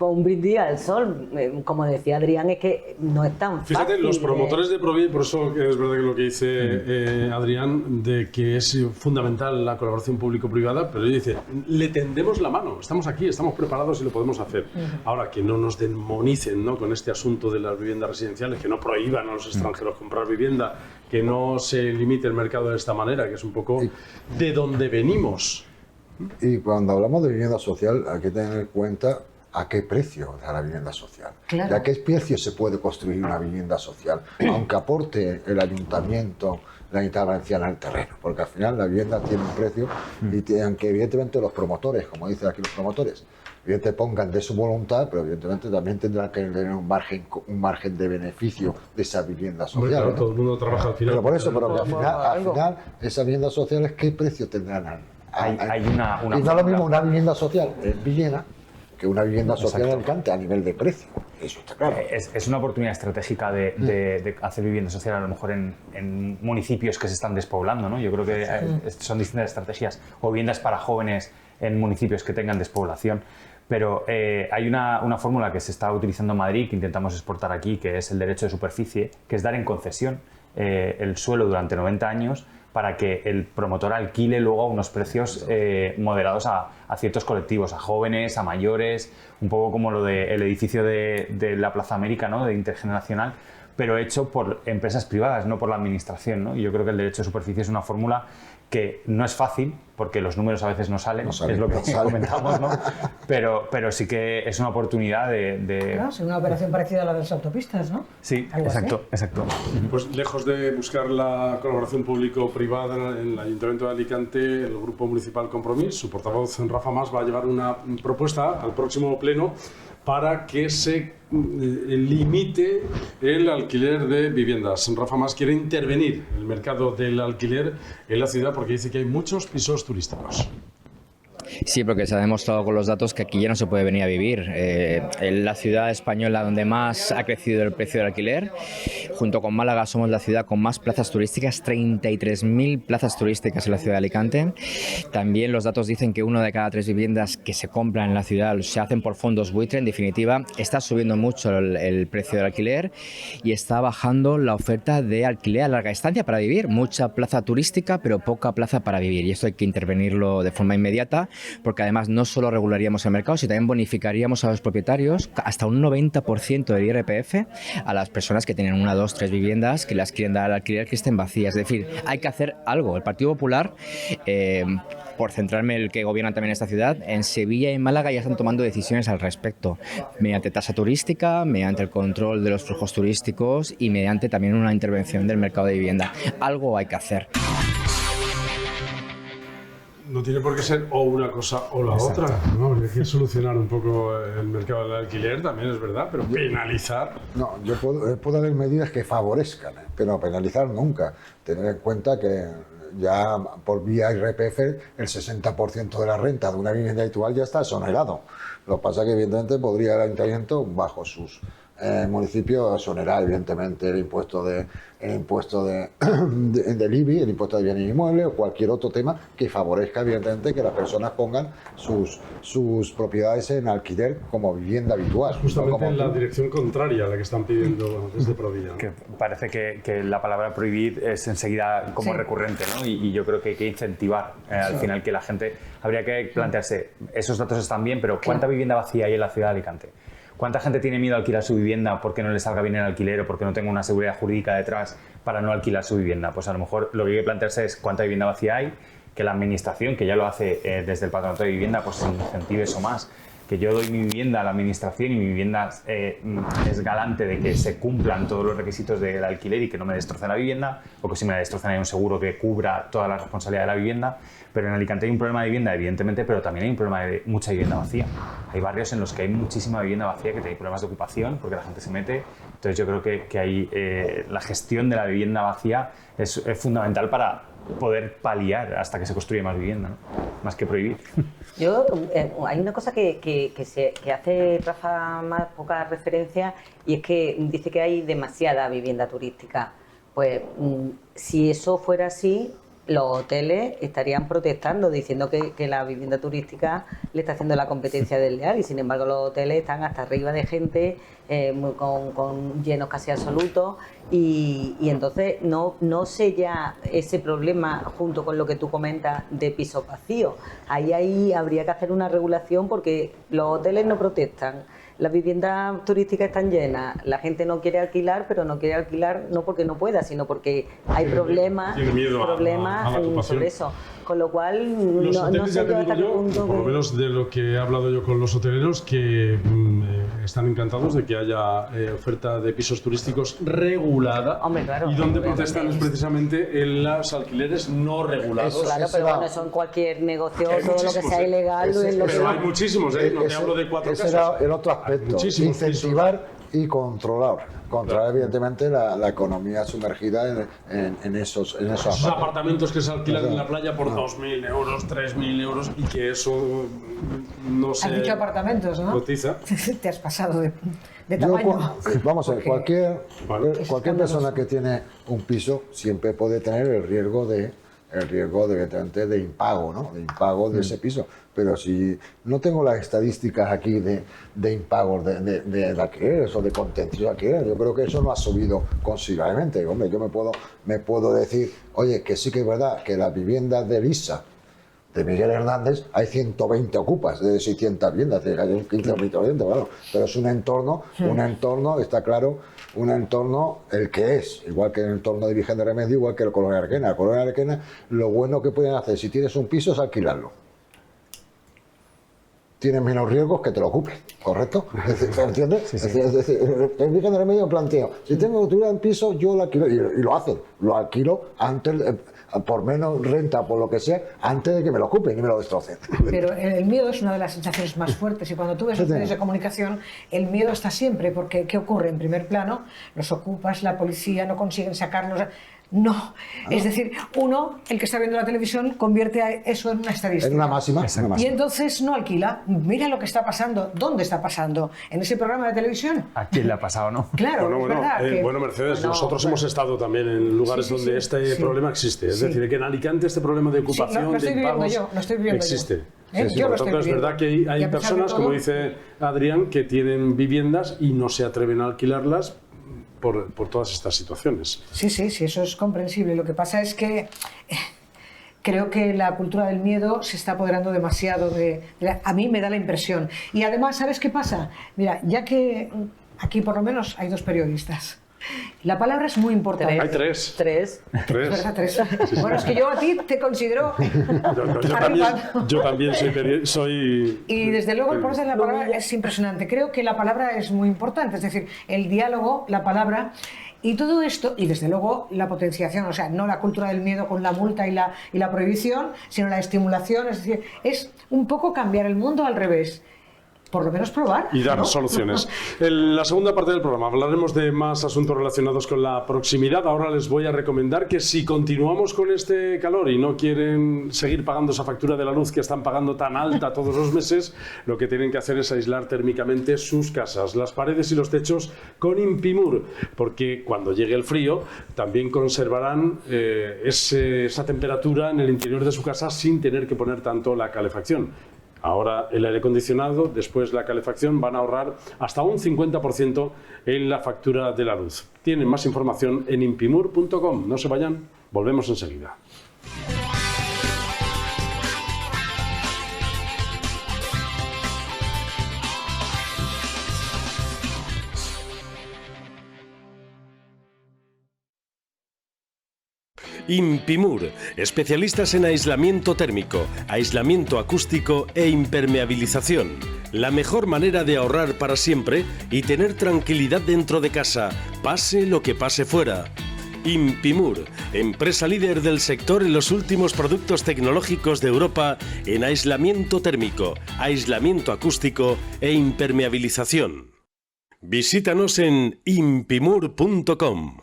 un brindis al sol. Como decía Adrián, es que no es tan fácil. Fíjate, los promotores de Provi, por eso es verdad que lo que dice Adrián, de que es fundamental la colaboración público-privada, pero él dice, le tendemos la mano, estamos aquí, estamos preparados y lo podemos hacer. Ahora, que no nos demonicen, ¿no?, con este asunto de las viviendas residenciales, que no prohíban a los extranjeros comprar vivienda, que no se limite el mercado de esta manera, que es un poco de donde venimos. Y cuando hablamos de vivienda social, hay que tener en cuenta a qué precio da la vivienda social. Claro. ¿Y a qué precio se puede construir una vivienda social? Aunque aporte el ayuntamiento, la intervención en el terreno, porque al final la vivienda tiene un precio y aunque evidentemente los promotores, como dicen aquí los promotores, evidentemente pongan de su voluntad, pero evidentemente también tendrán que tener un margen de beneficio de esa vivienda social. Claro, ¿no? todo el mundo trabaja al final. Pero por eso, pero que al final esas viviendas sociales, ¿qué precio tendrán? Hay una y no es lo mismo una vivienda social en Villena que una vivienda social en Alicante a nivel de precio. Eso está claro. Es una oportunidad estratégica de hacer vivienda social a lo mejor en municipios que se están despoblando, ¿no? Yo creo que son distintas estrategias, o viviendas para jóvenes en municipios que tengan despoblación. Pero hay una fórmula que se está utilizando en Madrid, que intentamos exportar aquí, que es el derecho de superficie, que es dar en concesión el suelo durante 90 años para que el promotor alquile luego a unos precios moderados a ciertos colectivos, a jóvenes, a mayores, un poco como lo del edificio de la Plaza América, ¿no? De intergeneracional, pero hecho por empresas privadas, no por la administración, ¿no? Y yo creo que el derecho de superficie es una fórmula que no es fácil, porque los números a veces no salen, es lo que comentamos, ¿no? Pero sí que es una oportunidad de... Claro, es una operación parecida a la de las autopistas, ¿no? Sí, ¿Algo exacto, así? exacto. Pues lejos de buscar la colaboración público-privada en el Ayuntamiento de Alicante, el Grupo Municipal Compromís, su portavoz Rafa Mas va a llevar una propuesta al próximo pleno para que se limite el alquiler de viviendas. Rafa Mas quiere intervenir en el mercado del alquiler en la ciudad porque dice que hay muchos pisos turísticos. Sí, porque se ha demostrado con los datos que aquí ya no se puede venir a vivir. En la ciudad española donde más ha crecido el precio del alquiler, junto con Málaga somos la ciudad con más plazas turísticas, 33.000 plazas turísticas en la ciudad de Alicante. También los datos dicen que 1 de cada 3 viviendas que se compran en la ciudad se hacen por fondos buitre. En definitiva, está subiendo mucho el precio del alquiler y está bajando la oferta de alquiler a larga estancia para vivir. Mucha plaza turística, pero poca plaza para vivir. Y esto hay que intervenirlo de forma inmediata, porque además no solo regularíamos el mercado, sino también bonificaríamos a los propietarios hasta un 90% del IRPF a las personas que tienen 1, 2, 3 viviendas que las quieren dar al alquiler que estén vacías. Es decir, hay que hacer algo. El Partido Popular, por centrarme en el que gobierna también esta ciudad, en Sevilla y en Málaga ya están tomando decisiones al respecto, mediante tasa turística, mediante el control de los flujos turísticos y mediante también una intervención del mercado de vivienda. Algo hay que hacer. No tiene por qué ser o una cosa o la otra, ¿no? Hay que solucionar un poco el mercado del alquiler, también es verdad, pero penalizar... No, yo puedo haber medidas que favorezcan, pero penalizar nunca. Tener en cuenta que ya por vía IRPF el 60% de la renta de una vivienda habitual ya está exonerado. Lo que pasa es que evidentemente podría el ayuntamiento, bajo sus municipios, exonerar evidentemente el impuesto del IBI, el impuesto de bienes inmuebles o cualquier otro tema que favorezca evidentemente que las personas pongan sus propiedades en alquiler como vivienda habitual. Justamente en la dirección contraria a la que están pidiendo desde Provida, ¿no? Que parece que la palabra prohibir es enseguida como recurrente, ¿no? Y yo creo que hay que incentivar al final que la gente... Habría que plantearse, esos datos están bien, pero ¿cuánta vivienda vacía hay en la ciudad de Alicante? ¿Cuánta gente tiene miedo a alquilar su vivienda porque no le salga bien el alquiler o porque no tenga una seguridad jurídica detrás para no alquilar su vivienda? Pues a lo mejor lo que hay que plantearse es cuánta vivienda vacía hay, que la administración, que ya lo hace desde el Patronato de Vivienda, pues incentive eso más. Que yo doy mi vivienda a la administración y mi vivienda es galante de que se cumplan todos los requisitos del alquiler y que no me destrocen la vivienda, o que si me la destrozan hay un seguro que cubra toda la responsabilidad de la vivienda. Pero en Alicante hay un problema de vivienda, evidentemente, pero también hay un problema de mucha vivienda vacía. Hay barrios en los que hay muchísima vivienda vacía, que tiene problemas de ocupación porque la gente se mete. Entonces yo creo que ahí la gestión de la vivienda vacía es fundamental para poder paliar hasta que se construya más vivienda, ¿no? Más que prohibir. Hay una cosa que hace Rafa más poca referencia, y es que dice que hay demasiada vivienda turística. Pues si eso fuera así, los hoteles estarían protestando, diciendo que la vivienda turística le está haciendo la competencia desleal, y sin embargo los hoteles están hasta arriba de gente, con llenos casi absolutos, y entonces no sé ya ese problema junto con lo que tú comentas de pisos vacíos. Ahí habría que hacer una regulación, porque los hoteles no protestan, las viviendas turísticas están llenas, la gente no quiere alquilar, pero no quiere alquilar no porque no pueda, sino porque hay problemas sobre eso. Con lo cual, los no sé yo hasta qué punto... Por lo menos de lo que he hablado yo con los hoteleros, que están encantados de que haya oferta de pisos turísticos regulada. Hombre, claro, y donde protestan es precisamente en los alquileres no regulados. Claro, pero bueno, eso en cualquier negocio, todo lo que sea ilegal... Pero hay muchísimos, no te hablo de 4 casos. Ese era el otro aspecto, incentivar y controlar evidentemente la economía sumergida en esos apartamentos que se alquilan en la playa por 2.000 euros, 3.000 euros y que eso no se... Has dicho apartamentos, ¿no? Cotiza. Te has pasado de tamaño. Vamos a ver, cualquier persona que tiene un piso siempre puede tener el riesgo evidentemente de impago, ¿no? De impago de ese piso. Pero si no tengo las estadísticas aquí de impagos de alquileres o de contención de alquileres, yo creo que eso no ha subido considerablemente. Hombre, yo me puedo decir, oye, que sí que es verdad que las viviendas de Lisa, de Miguel Hernández, hay 120 ocupas de 600 viviendas, hay un 15 o 20%, bueno, pero es un entorno, está claro, un entorno el que es, igual que el entorno de Virgen de Remedio, igual que el Colonia Arquena. El Colonia Arquena, lo bueno que pueden hacer si tienes un piso es alquilarlo. Tienes menos riesgos que te lo ocupes, ¿correcto? ¿Entiendes? Sí. Es decir, el Virgen de Remedio planteo, si tengo que tuviera un piso, yo lo alquilo, y lo hacen, lo alquilo antes, por menos renta, por lo que sea, antes de que me lo ocupen y me lo destrocen. Pero el miedo es una de las sensaciones más fuertes, y cuando tú ves los medios de comunicación, el miedo está siempre, porque ¿qué ocurre? En primer plano, los ocupas, la policía, no consiguen sacarlos. No, es decir, el que está viendo la televisión, convierte eso en una estadística. En una máxima. Y entonces no alquila. Mira lo que está pasando. ¿Dónde está pasando? ¿En ese programa de televisión? ¿A quién le ha pasado, no? Claro, es verdad. Bueno, Mercedes, nosotros hemos estado también en lugares donde este problema existe. Es decir, que en Alicante este problema de ocupación, de impagos, existe. Por lo tanto, es verdad que hay personas, como dice Adrián, que tienen viviendas y no se atreven a alquilarlas por todas estas situaciones. Sí, eso es comprensible. Lo que pasa es que creo que la cultura del miedo se está apoderando demasiado a mí me da la impresión. Y además, ¿sabes qué pasa? Mira, ya que aquí por lo menos hay 2 periodistas. La palabra es muy importante. Hay 3. 3. Es verdad, 3. Sí. Bueno, es que yo a ti te considero... Yo también soy... Y desde luego el poder de la palabra es impresionante. Creo que la palabra es muy importante. Es decir, el diálogo, la palabra... Y todo esto, y desde luego la potenciación, o sea, no la cultura del miedo con la multa y la prohibición, sino la estimulación, es decir, es un poco cambiar el mundo al revés. Por lo menos probar. Y dar soluciones. En la segunda parte del programa hablaremos de más asuntos relacionados con la proximidad. Ahora les voy a recomendar que si continuamos con este calor y no quieren seguir pagando esa factura de la luz que están pagando tan alta todos los meses, lo que tienen que hacer es aislar térmicamente sus casas, las paredes y los techos con Impimur, porque cuando llegue el frío también conservarán esa temperatura en el interior de su casa sin tener que poner tanto la calefacción. Ahora el aire acondicionado, después la calefacción, van a ahorrar hasta un 50% en la factura de la luz. Tienen más información en impimur.com. No se vayan, volvemos enseguida. Impimur, especialistas en aislamiento térmico, aislamiento acústico e impermeabilización. La mejor manera de ahorrar para siempre y tener tranquilidad dentro de casa, pase lo que pase fuera. Impimur, empresa líder del sector en los últimos productos tecnológicos de Europa en aislamiento térmico, aislamiento acústico e impermeabilización. Visítanos en impimur.com.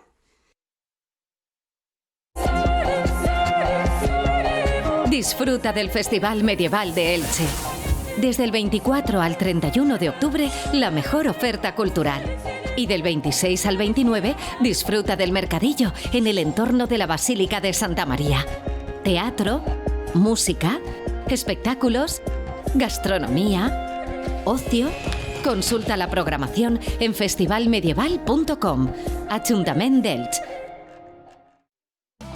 Disfruta del Festival Medieval de Elche. Desde el 24 al 31 de octubre, la mejor oferta cultural. Y del 26 al 29, disfruta del mercadillo en el entorno de la Basílica de Santa María. Teatro, música, espectáculos, gastronomía, ocio. Consulta la programación en festivalmedieval.com. Ayuntamiento de Elche.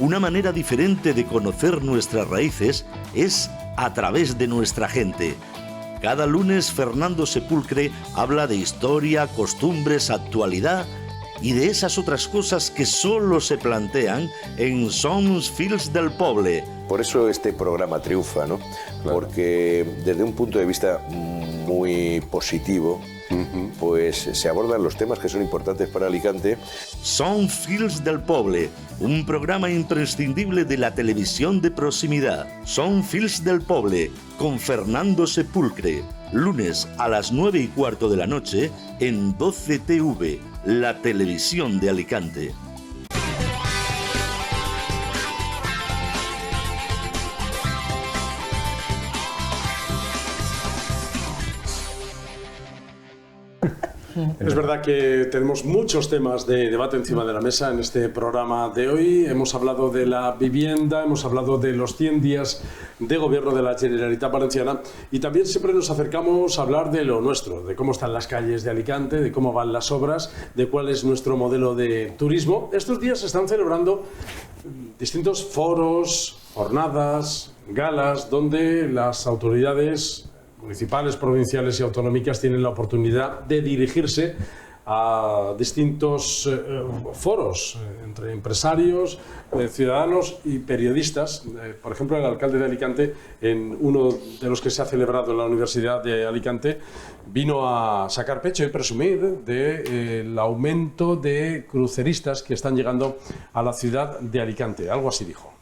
Una manera diferente de conocer nuestras raíces es a través de nuestra gente. Cada lunes Fernando Sepulcre habla de historia, costumbres, actualidad y de esas otras cosas que solo se plantean en Sons Fils del Poble. Por eso este programa triunfa, ¿no? Claro. Porque desde un punto de vista muy positivo, pues se abordan los temas que son importantes para Alicante. Sons Fils del Poble, un programa imprescindible de la televisión de proximidad. Sons Fils del Poble, con Fernando Sepulcre. lunes a las 9:15 de la noche en 12 TV, la televisión de Alicante. Es verdad que tenemos muchos temas de debate encima de la mesa en este programa de hoy. Hemos hablado de la vivienda, hemos hablado de los 100 días de gobierno de la Generalitat Valenciana y también siempre nos acercamos a hablar de lo nuestro, de cómo están las calles de Alicante, de cómo van las obras, de cuál es nuestro modelo de turismo. Estos días se están celebrando distintos foros, jornadas, galas, donde las autoridades municipales, provinciales y autonómicas tienen la oportunidad de dirigirse a distintos foros entre empresarios, ciudadanos y periodistas. Por ejemplo, el alcalde de Alicante, en uno de los que se ha celebrado en la Universidad de Alicante, vino a sacar pecho y presumir del aumento de cruceristas que están llegando a la ciudad de Alicante. Algo así dijo.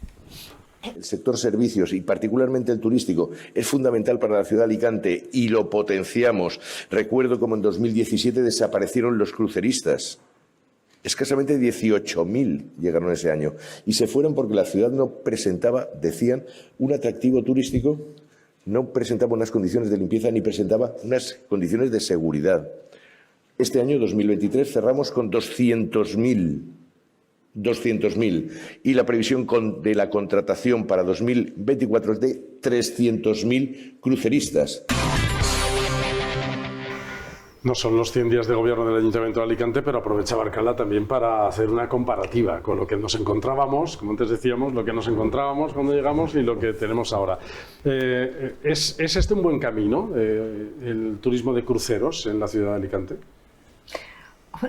El sector servicios y particularmente el turístico es fundamental para la ciudad de Alicante y lo potenciamos. Recuerdo como en 2017 desaparecieron los cruceristas. Escasamente 18.000 llegaron ese año y se fueron porque la ciudad no presentaba, decían, un atractivo turístico, no presentaba unas condiciones de limpieza ni presentaba unas condiciones de seguridad. Este año, 2023, cerramos con 200.000 y la previsión de la contratación para 2024 es de 300.000 cruceristas. No son los 100 días de gobierno del Ayuntamiento de Alicante, pero aprovechaba Alcalá también para hacer una comparativa con lo que nos encontrábamos, como antes decíamos, lo que nos encontrábamos cuando llegamos y lo que tenemos ahora. ¿Es este un buen camino, el turismo de cruceros en la ciudad de Alicante?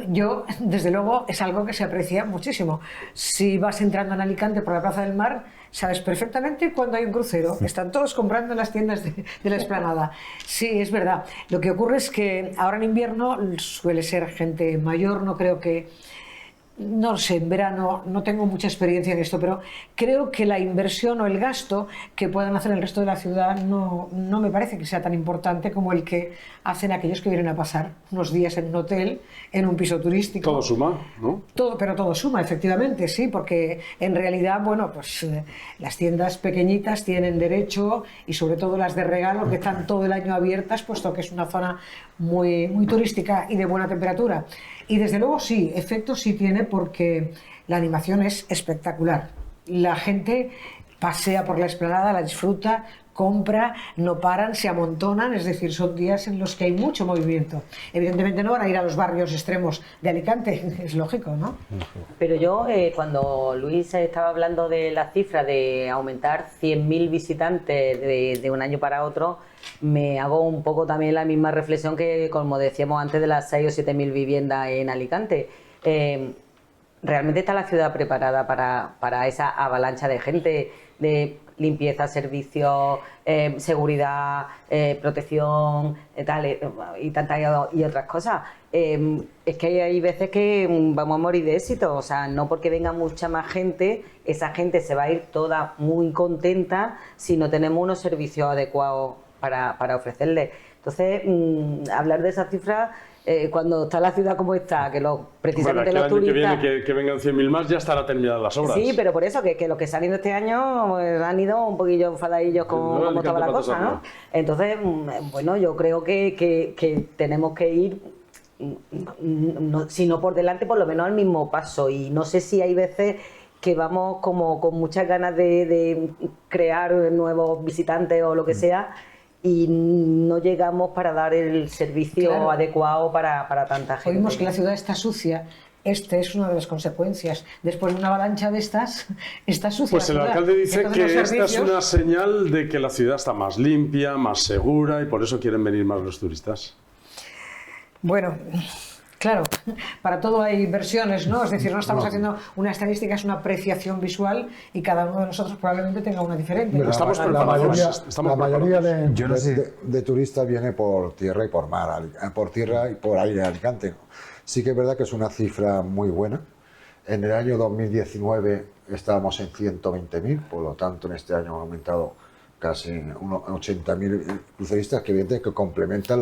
Yo, desde luego, es algo que se aprecia muchísimo. Si vas entrando en Alicante por la Plaza del Mar, sabes perfectamente cuando hay un crucero. Están todos comprando en las tiendas de la Explanada. Sí, es verdad. Lo que ocurre es que ahora en invierno suele ser gente mayor, no creo que... No sé, en verano no tengo mucha experiencia en esto, pero creo que la inversión o el gasto que puedan hacer el resto de la ciudad no me parece que sea tan importante como el que hacen aquellos que vienen a pasar unos días en un hotel, en un piso turístico. Todo suma, ¿no? Pero todo suma, efectivamente, sí, porque en realidad, bueno, pues las tiendas pequeñitas tienen derecho, y sobre todo las de regalo, que están todo el año abiertas, puesto que es una zona muy, muy turística y de buena temperatura. Y desde luego sí, efecto sí tiene, porque la animación es espectacular. La gente pasea por la Explanada, la disfruta, compra, no paran, se amontonan, es decir, son días en los que hay mucho movimiento. Evidentemente no van a ir a los barrios extremos de Alicante, es lógico, ¿no? Pero yo, cuando Luis estaba hablando de la cifra de aumentar 100.000 visitantes de un año para otro, me hago un poco también la misma reflexión que, como decíamos antes, de las 6 o 7.000 viviendas en Alicante. ¿Realmente está la ciudad preparada para esa avalancha de gente, de limpieza, servicios, seguridad, protección, y otras cosas? Es que hay veces que vamos a morir de éxito. O sea, no porque venga mucha más gente, esa gente se va a ir toda muy contenta si no tenemos unos servicios adecuados para ofrecerles. Entonces, hablar de esa cifra, cuando está la ciudad como está, que precisamente los turistas... Que vengan 100.000 más, ya estará terminadas las obras. Sí, pero por eso, que los que se han ido este año han ido un poquillo enfadadillos con cómo estaba la cosa, ¿no? Entonces, bueno, yo creo que tenemos que ir, si no por delante, por lo menos al mismo paso. Y no sé si hay veces que vamos como con muchas ganas de crear nuevos visitantes o lo que sea, y no llegamos para dar el servicio adecuado para tanta gente. Oímos que la ciudad está sucia. Esta es una de las consecuencias. Después de una avalancha de estas, está sucia. Pues el alcalde dice que esta es una señal de que la ciudad está más limpia, más segura, y por eso quieren venir más los turistas. Bueno, claro, para todo hay versiones, ¿no? Es decir, no estamos haciendo una estadística, es una apreciación visual, y cada uno de nosotros probablemente tenga una diferente. Pero la mayoría de turistas viene por tierra y por mar, por tierra y por aire Alicante. Sí que es verdad que es una cifra muy buena. En el año 2019 estábamos en 120.000, por lo tanto en este año ha aumentado casi unos 80.000 cruceristas que evidentemente complementan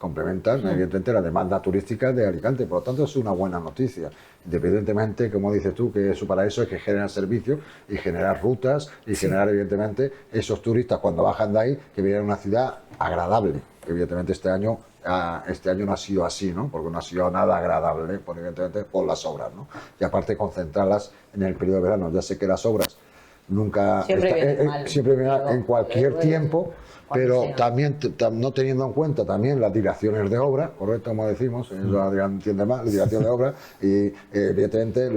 evidentemente la demanda turística de Alicante. Por lo tanto, es una buena noticia. Independientemente, como dices tú, que eso para eso hay que generar servicios y generar rutas y generar evidentemente esos turistas cuando bajan de ahí que vienen a una ciudad agradable. Evidentemente este año no ha sido así, ¿no? Porque no ha sido nada agradable, evidentemente por las obras, ¿no? Y aparte concentrarlas en el periodo de verano. Ya sé que las obras nunca siempre vienen en cualquier tiempo, pero también no teniendo en cuenta también las dilaciones de obra, correcto, como decimos, Adrián entiende más, la dilación de obra, y evidentemente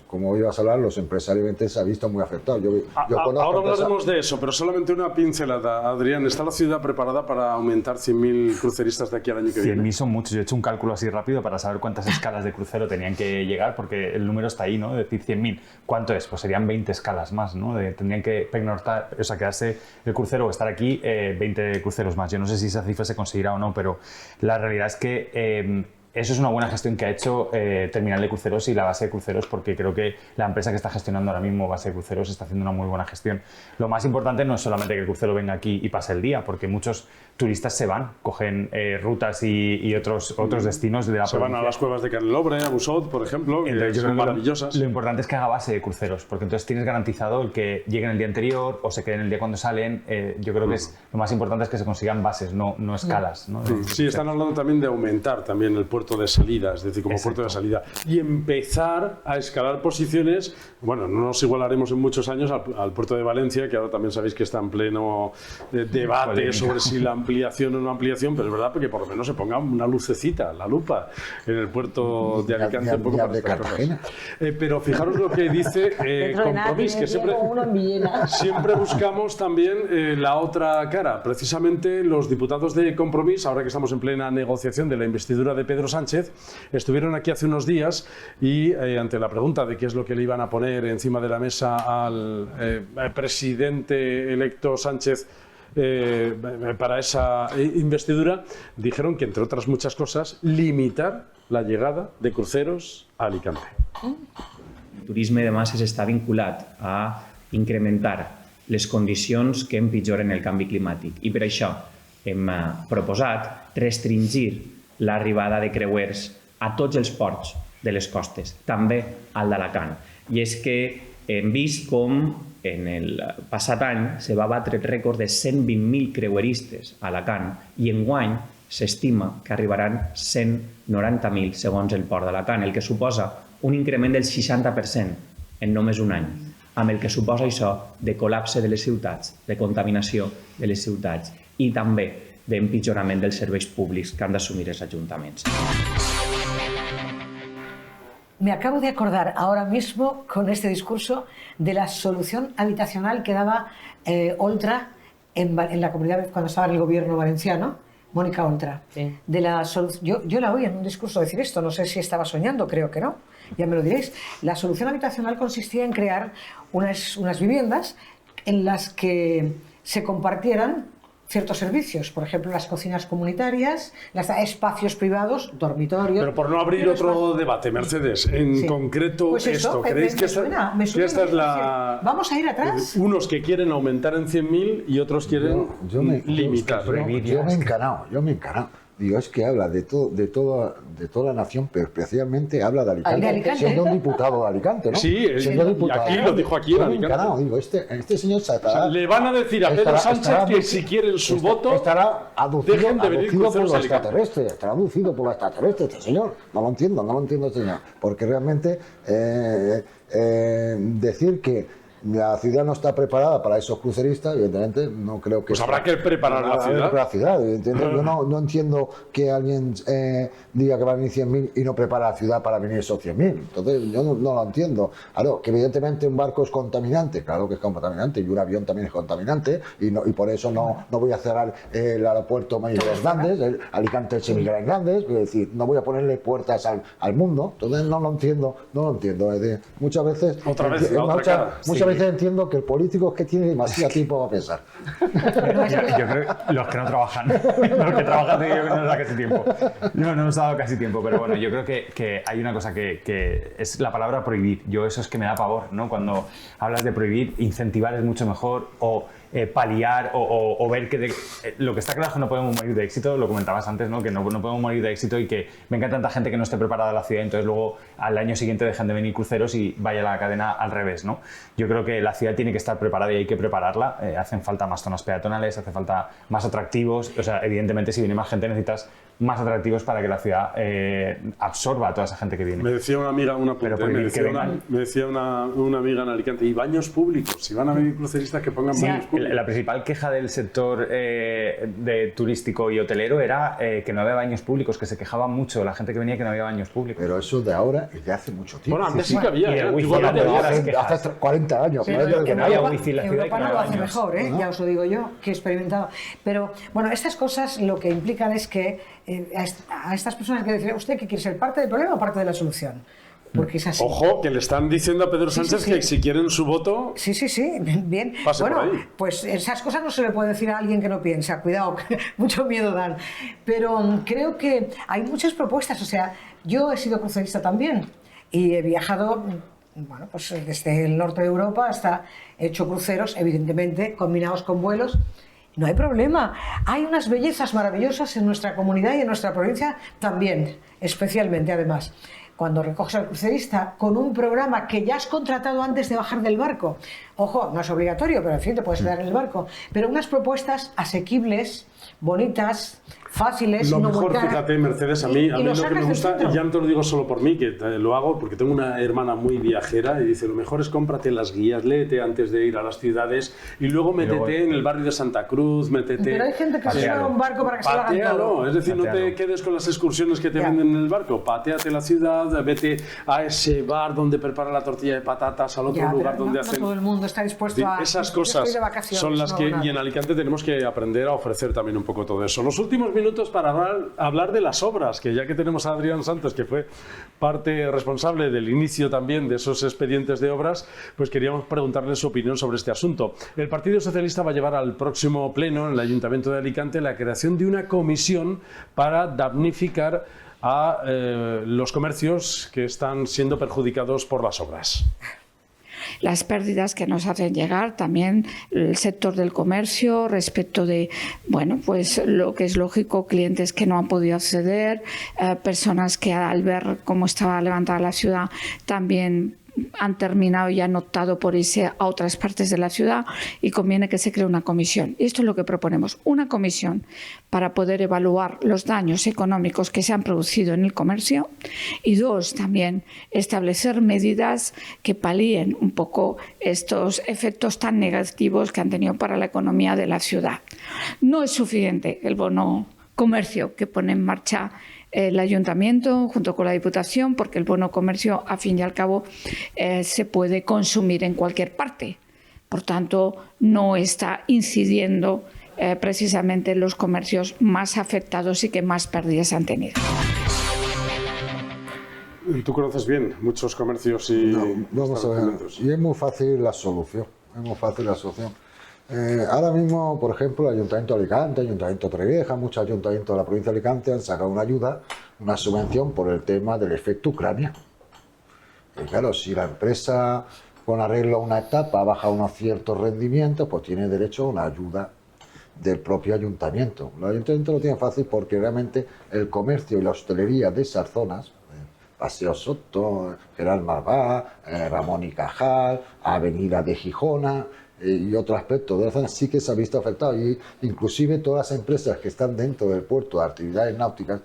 como ibas a hablar, los empresarios evidentemente se han visto muy afectados. Ahora hablaremos de eso, pero solamente una pincelada. Adrián, ¿está la ciudad preparada para aumentar 100.000 cruceristas de aquí al año que viene? 100.000 son muchos. Yo he hecho un cálculo así rápido para saber cuántas escalas de crucero tenían que llegar, porque el número está ahí, ¿no? Es decir, 100.000. ¿Cuánto es? Pues serían 20 escalas más, ¿no? Tendrían que pernoctar, o sea, quedarse el crucero o estar aquí 20 cruceros más. Yo no sé si esa cifra se conseguirá o no, pero la realidad es que eso es una buena gestión que ha hecho Terminal de Cruceros y la base de cruceros, porque creo que la empresa que está gestionando ahora mismo base de cruceros está haciendo una muy buena gestión. Lo más importante no es solamente que el crucero venga aquí y pase el día, porque muchos turistas se van, cogen rutas y otros destinos de la provincia. Se van a las cuevas de Canelobre, a Busot, por ejemplo, que son maravillosas. Lo importante es que haga base de cruceros, porque entonces tienes garantizado el que lleguen el día anterior o se queden el día cuando salen. Yo creo que lo más importante es que se consigan bases, no escalas, ¿no? Sí, están hablando también de aumentar también el puerto de salida, es decir, como puerto de salida, y empezar a escalar posiciones. Bueno, no nos igualaremos en muchos años al puerto de Valencia, que ahora también sabéis que está en pleno debate sobre si la ampliación o no ampliación, pero es verdad que por lo menos se ponga una lucecita, la lupa, en el puerto de Alicante, un poco para estas cosas. Pero fijaros lo que dice Compromís, que siempre buscamos también la otra cara. Precisamente los diputados de Compromís, ahora que estamos en plena negociación de la investidura de Pedro Sánchez, estuvieron aquí hace unos días y ante la pregunta de qué es lo que le iban a poner encima de la mesa al presidente electo Sánchez para esa investidura, dijeron que, entre otras muchas cosas, limitar la llegada de cruceros a Alicante. El turisme de masses està vinculat a incrementar les condicions que empitjoren el canvi climàtic i per això hem proposat restringir l'arribada de creuers a tots els ports de les costes, també al d'Alacant. I és que hem vist com en el passat any se va batre el rècord de 120.000 creueristes a Alacant i enguany s'estima que arribaran 190.000 segons el port d'Alacant, el que suposa un increment del 60% en només un any, amb el que suposa això de col·lapse de les ciutats, de contaminació de les ciutats i també d'empitjorament dels serveis públics que han d'assumir els ajuntaments. Me acabo de acordar ahora mismo con este discurso de la solución habitacional que daba Oltra en la comunidad cuando estaba en el gobierno valenciano, Mónica Oltra. Sí. Yo la oí en un discurso decir esto, no sé si estaba soñando, creo que no, ya me lo diréis. La solución habitacional consistía en crear unas viviendas en las que se compartieran ciertos servicios, por ejemplo las cocinas comunitarias, espacios privados, dormitorios. Pero por no abrir otro debate, Mercedes, en concreto pues esto, ¿creéis que esta es la... Vamos a ir atrás. Unos que quieren aumentar en 100.000 y otros quieren limitar. Yo me he encanado. Digo, es que habla de toda la nación, pero especialmente habla de Alicante, siendo un diputado de Alicante, ¿no? Sí, siendo diputado. Aquí lo dijo aquí en Alicante. Encanado, digo, este señor estará, le van a decir a Pedro Sánchez que si quieren su voto, estará aducido por los extraterrestres, estará aducido por los extraterrestres, este señor. No lo entiendo, señor. Porque realmente decir que la ciudad no está preparada para esos cruceristas, evidentemente no creo que... Pues habrá que preparar la ciudad. Yo no entiendo que alguien diga que va a venir 100.000 y no prepara la ciudad para venir esos 100.000. Entonces yo no lo entiendo. Claro, que evidentemente un barco es contaminante, claro que es contaminante, y un avión también es contaminante, y por eso no voy a cerrar el aeropuerto Miguel Hernández, el Alicante Miguel Hernández, es decir, no voy a ponerle puertas al mundo. Entonces no lo entiendo. Es decir, muchas veces... Muchas veces entiendo que el político es que tiene demasiado tiempo para pensar. Yo creo que los que no trabajan. Los que trabajan yo creo que no nos da casi tiempo. No nos ha dado casi tiempo, pero bueno, yo creo que hay una cosa que es la palabra prohibir. Yo eso es que me da pavor, ¿no? Cuando hablas de prohibir, incentivar es mucho mejor, o paliar o ver que lo que está claro es que no podemos morir de éxito, lo comentabas antes, ¿no? Que no podemos morir de éxito y que venga tanta gente que no esté preparada a la ciudad, entonces luego al año siguiente dejan de venir cruceros y vaya la cadena al revés, ¿no? Yo creo que la ciudad tiene que estar preparada y hay que prepararla. Hacen falta más zonas peatonales, hace falta más atractivos, o sea, evidentemente si viene más gente necesitas más atractivos para que la ciudad absorba a toda esa gente que viene. Me decía una amiga, me decía una amiga en Alicante, y baños públicos, si van a venir cruceristas que pongan baños públicos. La principal queja del sector de turístico y hotelero era que no había baños públicos, que se quejaban mucho la gente que venía que no había baños públicos. Pero eso de ahora y de hace mucho tiempo. Bueno, antes sí que había. Y el wifi hace 40 años. Sí, que no había wifi en la ciudad. Europa no lo hace mejor, ya os lo digo yo, que he experimentado. Pero bueno, estas cosas lo que implican es que a estas personas que decir, ¿usted qué quiere ser? ¿Parte del problema o parte de la solución? Porque es así. Ojo, que le están diciendo a Pedro Sánchez que si quieren su voto... Sí, bien. Pase bueno, por ahí. Pues esas cosas no se le puede decir a alguien que no piensa, cuidado, mucho miedo dan. Pero creo que hay muchas propuestas, o sea, yo he sido crucerista también y he viajado, bueno, pues desde el norte de Europa hasta he hecho cruceros, evidentemente, combinados con vuelos. No hay problema. Hay unas bellezas maravillosas en nuestra comunidad y en nuestra provincia también, especialmente además. Cuando recoges al crucerista con un programa que ya has contratado antes de bajar del barco, ojo, no es obligatorio, pero en fin, te puedes quedar en el barco, pero unas propuestas asequibles, bonitas, fáciles, lo no mejor, muy caras, fíjate, Mercedes, a mí lo que me gusta, y ya no te lo digo solo por mí, que lo hago porque tengo una hermana muy viajera y dice, lo mejor es cómprate las guías, léete antes de ir a las ciudades y luego métete en el barrio de Santa Cruz, métete... Pero hay gente que se sube a un barco para que se lo hagan todo. Es decir, no te quedes con las excursiones que te venden en el barco, pateate la ciudad, vete a ese bar donde preparan la tortilla de patatas, al otro lugar donde hacen... No todo el mundo está dispuesto a... Esas cosas son las que... Y en Alicante tenemos que aprender a ofrecer también un poco todo eso. Los últimos minutos para hablar de las obras, que ya que tenemos a Adrián Santos, que fue parte responsable del inicio también de esos expedientes de obras, pues queríamos preguntarle su opinión sobre este asunto. El Partido Socialista va a llevar al próximo pleno en el Ayuntamiento de Alicante la creación de una comisión para damnificar a los comercios que están siendo perjudicados por las obras. Las pérdidas que nos hacen llegar, también el sector del comercio respecto de, bueno, pues lo que es lógico, clientes que no han podido acceder, personas que al ver cómo estaba levantada la ciudad también han terminado y han optado por irse a otras partes de la ciudad, y conviene que se cree una comisión. Y esto es lo que proponemos, una comisión para poder evaluar los daños económicos que se han producido en el comercio, y dos, también establecer medidas que palíen un poco estos efectos tan negativos que han tenido para la economía de la ciudad. No es suficiente el bono comercio que pone en marcha el Ayuntamiento junto con la Diputación, porque el bono comercio, a fin y al cabo, se puede consumir en cualquier parte. Por tanto, no está incidiendo precisamente en los comercios más afectados y que más pérdidas han tenido. Tú conoces bien muchos comercios y... Vamos a ver, y es muy fácil la solución. Ahora mismo, por ejemplo, el Ayuntamiento de Alicante, el Ayuntamiento de Torrevieja, muchos ayuntamientos de la provincia de Alicante han sacado una ayuda, una subvención por el tema del efecto Ucrania. Y claro, si la empresa con arreglo a una etapa baja unos ciertos rendimientos, pues tiene derecho a una ayuda del propio ayuntamiento. El ayuntamiento lo tiene fácil porque realmente el comercio y la hostelería de esas zonas, Paseo Soto, Gerard Marvá, Ramón y Cajal, Avenida de Gijona y otro aspecto de la zona, sí que se ha visto afectado, y inclusive todas las empresas que están dentro del puerto de actividades náuticas,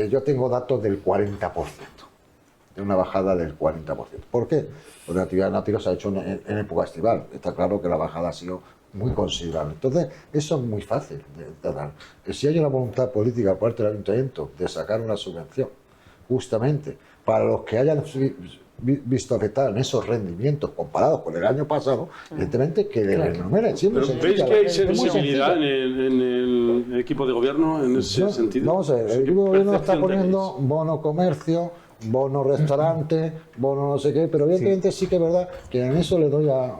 yo tengo datos del 40%, de una bajada del 40%. ¿Por qué? Porque la actividad náutica se ha hecho en época estival, está claro que la bajada ha sido muy considerable. Entonces, eso es muy fácil de dar. Si hay una voluntad política por parte del Ayuntamiento de sacar una subvención, justamente para los que hayan visto afectados en esos rendimientos comparados con el año pasado, evidentemente que le renumeren. ¿Pero veis que hay sensibilidad en el equipo de gobierno en ese sentido? Vamos a ver, el equipo de gobierno está poniendo bono comercio, bono restaurante, bono no sé qué, pero evidentemente sí que es verdad que en eso le doy a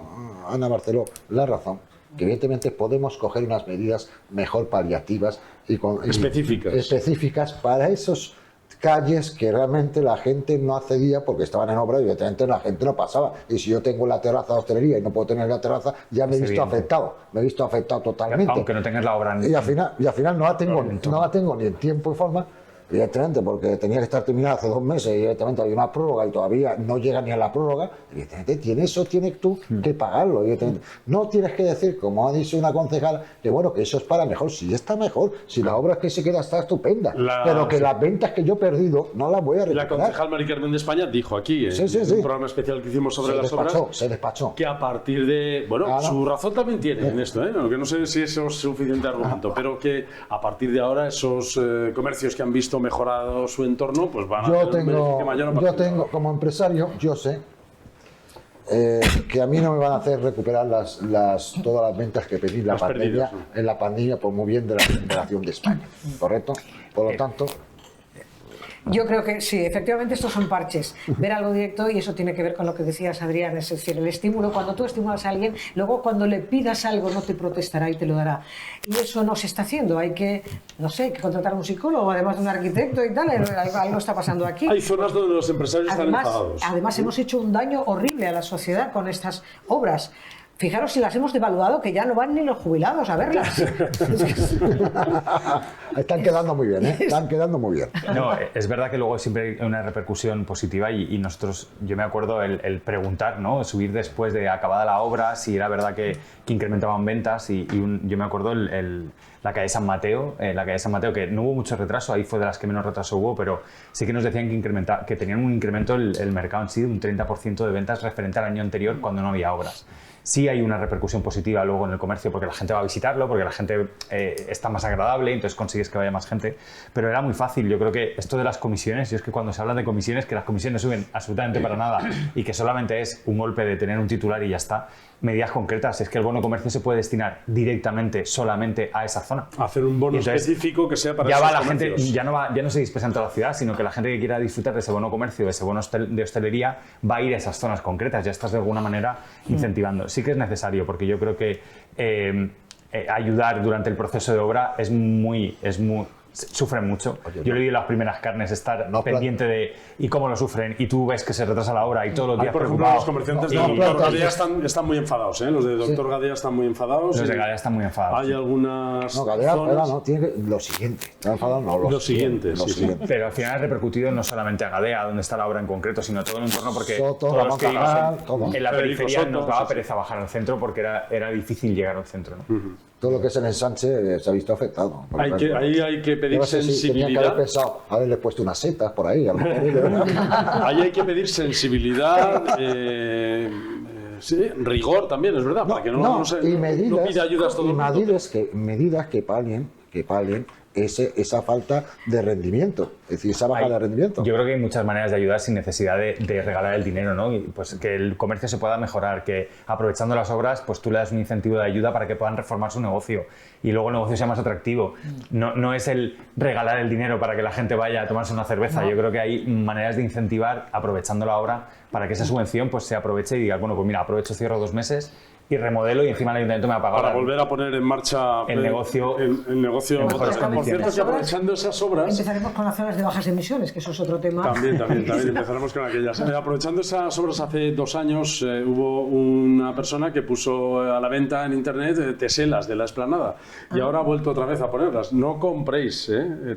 Ana Barceló la razón, que evidentemente podemos coger unas medidas mejor paliativas y específicas para esos calles que realmente la gente no accedía porque estaban en obra y evidentemente la gente no pasaba. Y si yo tengo la terraza de hostelería y no puedo tener la terraza, ya me he visto afectado. Me he visto afectado totalmente. Aunque no tengas la obra. Y al final no la tengo ni en tiempo y forma. Evidentemente, porque tenía que estar terminada hace 2 meses y evidentemente hay una prórroga y todavía no llega ni a la prórroga, evidentemente tienes tú que pagarlo. Evidentemente. No tienes que decir, como ha dicho una concejala, que bueno, que eso es para mejor. Si está mejor, si la obra que se queda está estupenda, pero que las ventas que yo he perdido no las voy a recuperar. La concejal Mari Carmen de España dijo aquí, en un programa especial que hicimos sobre las obras, se despachó. Que a partir de... Bueno, su razón también tiene en esto, aunque no sé si eso es suficiente argumento, pero que a partir de ahora esos comercios que han visto mejorado su entorno, pues van a tener un beneficio mayor. Yo tengo, como empresario, yo sé que a mí no me van a hacer recuperar todas las ventas que pedí en la pandemia, por muy bien de la Federación de España, ¿correcto? Por lo tanto... Yo creo que sí, efectivamente estos son parches, ver algo directo, y eso tiene que ver con lo que decías, Adrián, es decir, el estímulo. Cuando tú estimulas a alguien, luego cuando le pidas algo no te protestará y te lo dará, y eso no se está haciendo. Hay que, no sé, hay que contratar a un psicólogo, además de un arquitecto y tal. Algo está pasando aquí. Hay zonas donde los empresarios están enfadados. Además hemos hecho un daño horrible a la sociedad con estas obras. Fijaros si las hemos devaluado, que ya no van ni los jubilados a verlas. Están quedando muy bien, Están quedando muy bien. No, es verdad que luego siempre hay una repercusión positiva y nosotros, yo me acuerdo el preguntar, ¿no? Subir después de acabada la obra, si era verdad que incrementaban ventas yo me acuerdo la calle San Mateo, que no hubo mucho retraso, ahí fue de las que menos retraso hubo, pero sí que nos decían que tenían un incremento el mercado en sí de un 30% de ventas referente al año anterior cuando no había obras. Sí hay una repercusión positiva luego en el comercio porque la gente va a visitarlo, porque la gente está más agradable, entonces consigues que vaya más gente, pero era muy fácil. Yo creo que esto de las comisiones, y es que cuando se habla de comisiones, que las comisiones suben absolutamente para nada y que solamente es un golpe de tener un titular y ya está, medidas concretas, es que el bono comercio se puede destinar directamente, solamente a esa zona. Hacer un bono específico que sea para ya esos va la comercios. Gente, ya no se dispersa en toda la ciudad, sino que la gente que quiera disfrutar de ese bono comercio, de ese bono de hostelería, va a ir a esas zonas concretas, ya estás de alguna manera incentivando. Sí que es necesario, porque yo creo que ayudar durante el proceso de obra sufren mucho. Yo le di las primeras carnes, estar pendiente de y cómo lo sufren, y tú ves que se retrasa la hora y todos los días por ejemplo, los comerciantes de Doctor Gadea están muy enfadados, Los de Doctor Gadea están muy enfadados. Los de Gadea están muy enfadados. Hay algunas Gadea zonas... no, tiene lo siguiente. Está enfadado, no, lo siguiente. Pero al final ha repercutido no solamente a Gadea, donde está la obra en concreto, sino todo el entorno, porque todos los que vivimos en la periferia nos daba pereza bajar al centro porque era difícil llegar al centro, ¿no? Todo lo que es el ensanche se ha visto afectado. Ahí hay que pedir sensibilidad. Tenía que haber pensado, haberle puesto unas setas por ahí. Ahí hay que pedir sensibilidad, rigor también, es verdad, para que no pida ayudas todo el mundo. Medidas que paguen esa falta de rendimiento, es decir, esa baja de rendimiento. Yo creo que hay muchas maneras de ayudar sin necesidad de regalar el dinero, ¿no? Y pues que el comercio se pueda mejorar, que aprovechando las obras, pues tú le das un incentivo de ayuda para que puedan reformar su negocio y luego el negocio sea más atractivo. No es el regalar el dinero para que la gente vaya a tomarse una cerveza. Yo creo que hay maneras de incentivar aprovechando la obra para que esa subvención pues se aproveche y diga, bueno, pues mira, aprovecho, cierro 2 meses y remodelo y encima el ayuntamiento me va a pagar para volver a poner en marcha el negocio en mejores condiciones. Por cierto, que aprovechando esas obras, empezaremos con las zonas de bajas emisiones, que eso es otro tema. También empezaremos con aquellas. Aprovechando esas obras, hace 2 años hubo una persona que puso a la venta en internet teselas de la Explanada y ahora ha vuelto otra vez a ponerlas. No compréis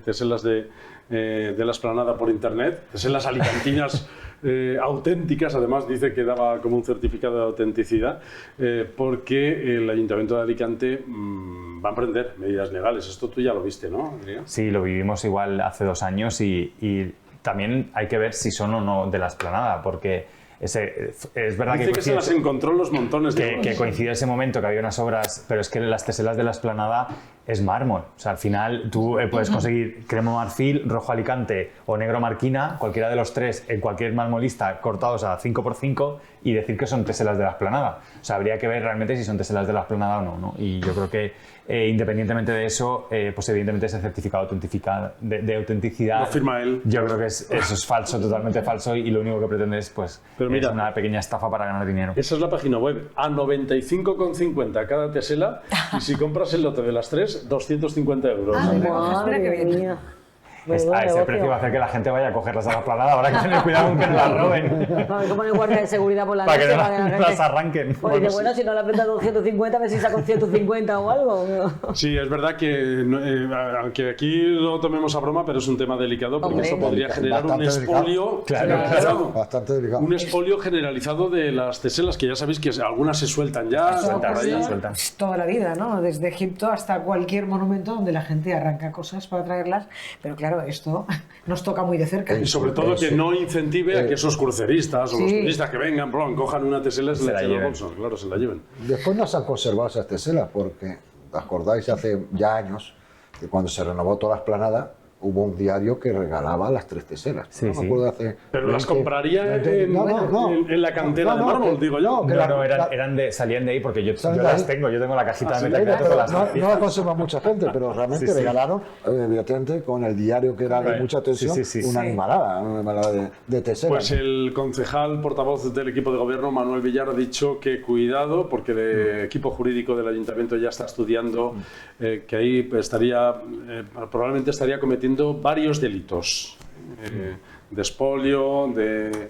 teselas de la Explanada por internet, teselas alicantinas auténticas, además dice que daba como un certificado de autenticidad, porque el Ayuntamiento de Alicante va a emprender medidas legales. Esto tú ya lo viste, ¿no, Adrián? Sí, lo vivimos igual hace 2 años y también hay que ver si son o no de la Explanada, porque es verdad dice que se las encontró los montones de que coincide ese momento que había unas obras, pero es que las teselas de la Explanada es mármol. O sea, al final tú puedes conseguir crema marfil, rojo Alicante o negro marquina, cualquiera de los 3 en cualquier marmolista cortados a 5x5 y decir que son teselas de la Explanada. O sea, habría que ver realmente si son teselas de la Explanada o no, ¿no? Y yo creo que independientemente de eso, pues evidentemente ese certificado de autenticidad lo firma él. Yo creo que eso es falso, totalmente falso, y lo único que pretende es pues es una pequeña estafa para ganar dinero. Esa es la página web, a 95,50 cada tesela, y si compras el lote de las 3, 250 euros. Espera que bien. A ese precio va a hacer que la gente vaya a cogerlas a la planada. Habrá que tener cuidado con que no las roben. Hay que poner guardia de seguridad por la para noche. Que no las arranquen. Oye, bueno, si no las venda con 150, a ver si saca con 150 o algo. Sí, es verdad que, aunque aquí lo tomemos a broma, pero es un tema delicado porque esto podría generar un expolio. Claro. Bastante delicado. Un expolio generalizado de las teselas, que ya sabéis que algunas se sueltan ya. Toda la vida, ¿no? Desde Egipto hasta cualquier monumento donde la gente arranca cosas para traerlas. Pero claro, esto nos toca muy de cerca. Y sobre todo que no incentive a que esos cruceristas o los turistas que vengan, cojan una tesela y se la lleven. Claro, se la lleven. Después no se han conservado esas teselas porque, ¿os acordáis? Hace ya años, que cuando se renovó toda la esplanada, hubo un diario que regalaba las 3 teselas. Sí, me acuerdo hace pero las compraría en la cantera de mármol, digo yo. Salían de ahí porque yo las tengo. Yo tengo la cajita de metal con las no la conserva mucha gente, pero realmente regalaron, evidentemente, con el diario que era de mucha tensión, una animalada de teselas. Pues el concejal portavoz del equipo de gobierno, Manuel Villar, ha dicho que cuidado, porque el equipo jurídico del ayuntamiento ya está estudiando que ahí probablemente estaría cometiendo varios delitos de expolio, de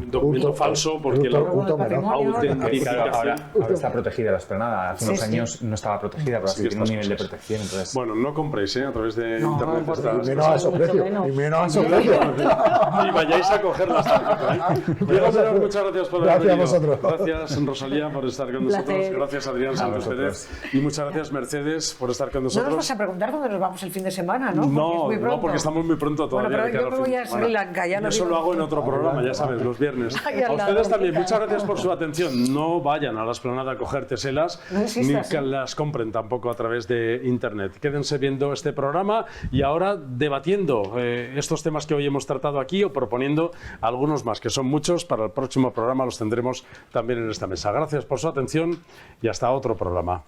documento falso, porque la autentificación ahora está protegida la esplanada. Hace unos años no estaba protegida, pero tiene un nivel de protección. Entonces... Bueno, no compréis a través de internet. Y menos a esos precios. Y vayáis a cogerlas tampoco. Diego Serón, muchas gracias por haber venido. Gracias a vosotros. Gracias, Rosalía, por estar con nosotros. Gracias, Adrián Santos Pérez. Y muchas gracias, Mercedes, por estar con nosotros. No nos vas a preguntar dónde nos vamos el fin de semana, ¿no? No, porque estamos muy pronto todavía. Bueno, pero yo me voy a Sri Lanka. Eso lo hago en otro programa, ya sabes, los viernes. A ustedes también, muchas gracias por su atención. No vayan a la esplanada a coger teselas, ni que las compren tampoco a través de internet. Quédense viendo este programa y ahora debatiendo estos temas que hoy hemos tratado aquí o proponiendo algunos más, que son muchos. Para el próximo programa los tendremos también en esta mesa. Gracias por su atención y hasta otro programa.